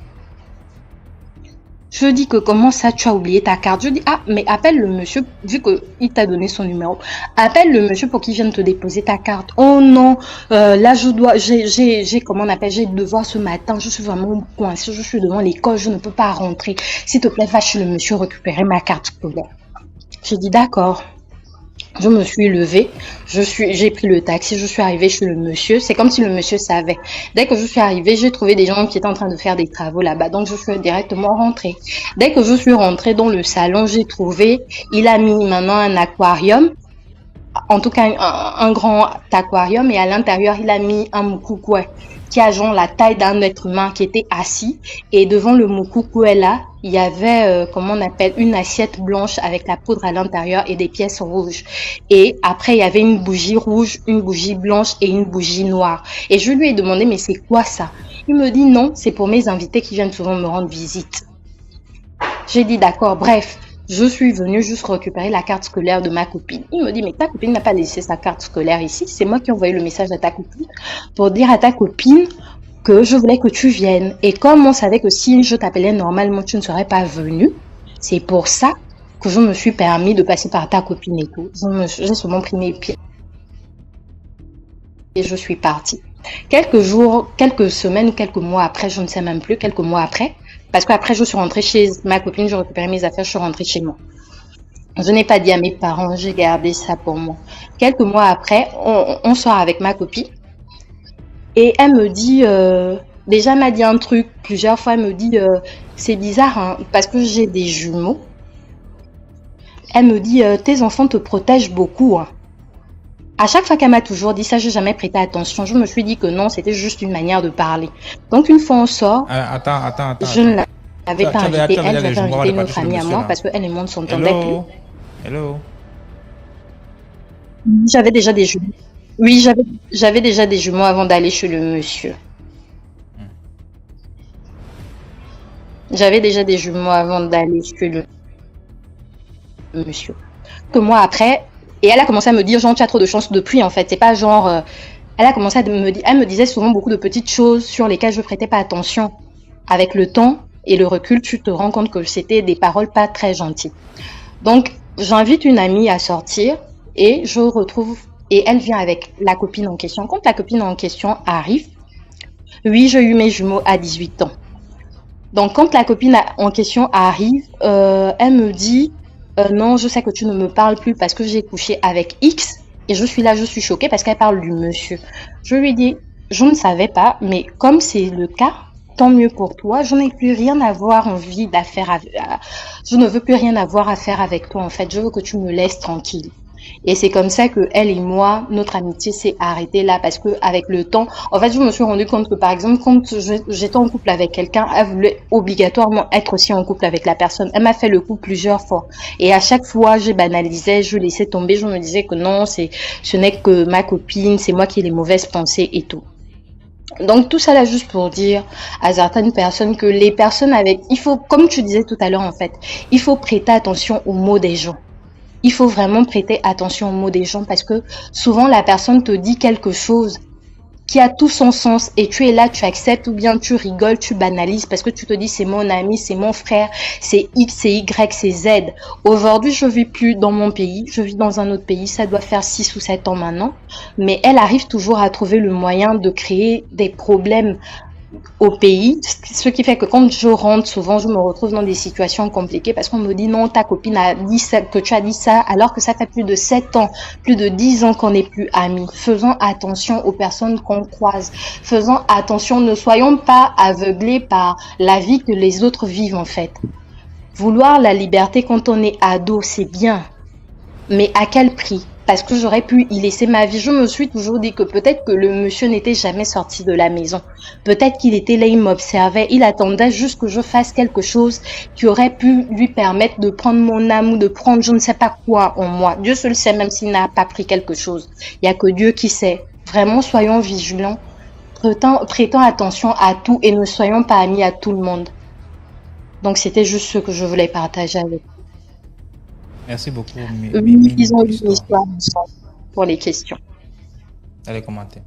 Je dis que comment ça tu as oublié ta carte? Je dis ah mais appelle le monsieur vu que il t'a donné son numéro. Appelle le monsieur pour qu'il vienne te déposer ta carte. Oh non, là j'ai comment on appelle, j'ai devoir ce matin, je suis vraiment coincée, je suis devant l'école, je ne peux pas rentrer. S'il te plaît va chez le monsieur récupérer ma carte scolaire. J'ai dit d'accord. Je me suis levée, j'ai pris le taxi, je suis arrivée chez le monsieur. C'est comme si le monsieur savait. Dès que je suis arrivée, j'ai trouvé des gens qui étaient en train de faire des travaux là-bas. Donc, je suis directement rentrée. Dès que je suis rentrée dans le salon, j'ai trouvé, il a mis maintenant un aquarium. En tout cas, un grand aquarium. Et à l'intérieur, il a mis un moukoukou qui a genre la taille d'un être humain qui était assis. Et devant le moukoukou là, il y avait, comment on appelle, une assiette blanche avec la poudre à l'intérieur et des pièces rouges. Et après, il y avait une bougie rouge, une bougie blanche et une bougie noire. Et je lui ai demandé, mais c'est quoi ça? Il me dit non, c'est pour mes invités qui viennent souvent me rendre visite. J'ai dit d'accord, bref. Je suis venue juste récupérer la carte scolaire de ma copine. Il me dit, mais ta copine n'a pas laissé sa carte scolaire ici. C'est moi qui ai envoyé le message à ta copine pour dire à ta copine que je voulais que tu viennes. Et comme on savait que si je t'appelais normalement, tu ne serais pas venue, c'est pour ça que je me suis permis de passer par ta copine et tout. J'ai seulement pris mes pieds. Et je suis partie. Quelques jours, quelques semaines ou quelques mois après, je ne sais même plus, quelques mois après, parce qu'après je suis rentrée chez ma copine, j'ai récupéré mes affaires, je suis rentrée chez moi. Je n'ai pas dit à mes parents, j'ai gardé ça pour moi. Quelques mois après, on sort avec ma copine et elle me dit, déjà elle m'a dit un truc plusieurs fois, elle me dit, c'est bizarre hein, parce que j'ai des jumeaux. Elle me dit, tes enfants te protègent beaucoup. Hein. À chaque fois qu'elle m'a toujours dit ça, j'ai jamais prêté attention. Je me suis dit que non, c'était juste une manière de parler. Donc une fois on sort, attends. Je ne l'avais pas invitée, elle j'avais invité une autre amie à moi parce qu'elle et moi ne s'entendaient plus. Hello. J'avais déjà des jumeaux. Oui, j'avais déjà des jumeaux avant d'aller chez le monsieur. J'avais déjà des jumeaux avant d'aller chez le monsieur. Que moi après, et elle a commencé à me dire genre tu as trop de chance de pluie en fait. C'est pas genre, elle a commencé à me dire, elle me disait souvent beaucoup de petites choses sur lesquelles je prêtais pas attention. Avec le temps et le recul, tu te rends compte que c'était des paroles pas très gentilles. Donc j'invite une amie à sortir et je retrouve et elle vient avec la copine en question. Quand la copine en question arrive, oui, j'ai eu mes jumeaux à 18 ans. Donc quand la copine en question arrive, elle me dit non, je sais que tu ne me parles plus parce que j'ai couché avec X et je suis là, je suis choquée parce qu'elle parle du monsieur. Je lui dis, je ne savais pas, mais comme c'est le cas, tant mieux pour toi. Je n'ai plus rien à voir envie d'affaire. Je ne veux plus rien avoir à faire avec toi en fait. Je veux que tu me laisses tranquille. Et c'est comme ça que elle et moi, notre amitié s'est arrêtée là parce que avec le temps, en fait, je me suis rendu compte que par exemple, quand j'étais en couple avec quelqu'un, elle voulait obligatoirement être aussi en couple avec la personne. Elle m'a fait le coup plusieurs fois. Et à chaque fois, je banalisais, je laissais tomber, je me disais que non, ce n'est que ma copine, c'est moi qui ai les mauvaises pensées et tout. Donc tout ça là juste pour dire à certaines personnes que les personnes avec, il faut, comme tu disais tout à l'heure en fait, il faut prêter attention aux mots des gens. il faut vraiment prêter attention aux mots des gens parce que souvent la personne te dit quelque chose qui a tout son sens et tu es là, tu acceptes ou bien tu rigoles, tu banalises parce que tu te dis c'est mon ami, c'est mon frère, c'est X, c'est Y, c'est Z. Aujourd'hui, je vis plus dans mon pays, je vis dans un autre pays, ça doit faire 6 ou 7 ans maintenant, mais elle arrive toujours à trouver le moyen de créer des problèmes au pays, ce qui fait que quand je rentre, souvent je me retrouve dans des situations compliquées parce qu'on me dit non, ta copine a dit ça, que tu as dit ça, alors que ça fait plus de 7 ans, plus de 10 ans qu'on n'est plus amis. Faisons attention aux personnes qu'on croise, faisons attention, ne soyons pas aveuglés par la vie que les autres vivent en fait. Vouloir la liberté quand on est ado, c'est bien, mais à quel prix? Parce que j'aurais pu y laisser ma vie. Je me suis toujours dit que peut-être que le monsieur n'était jamais sorti de la maison. Peut-être qu'il était là, il m'observait, il attendait juste que je fasse quelque chose qui aurait pu lui permettre de prendre mon âme ou de prendre je ne sais pas quoi en moi. Dieu seul sait même s'il n'a pas pris quelque chose. Il n'y a que Dieu qui sait. Vraiment, soyons vigilants, prêtons attention à tout et ne soyons pas amis à tout le monde. Donc c'était juste ce que je voulais partager avec vous. Merci beaucoup. Oui, ils ont eu une histoire ensemble pour les questions. Allez commenter.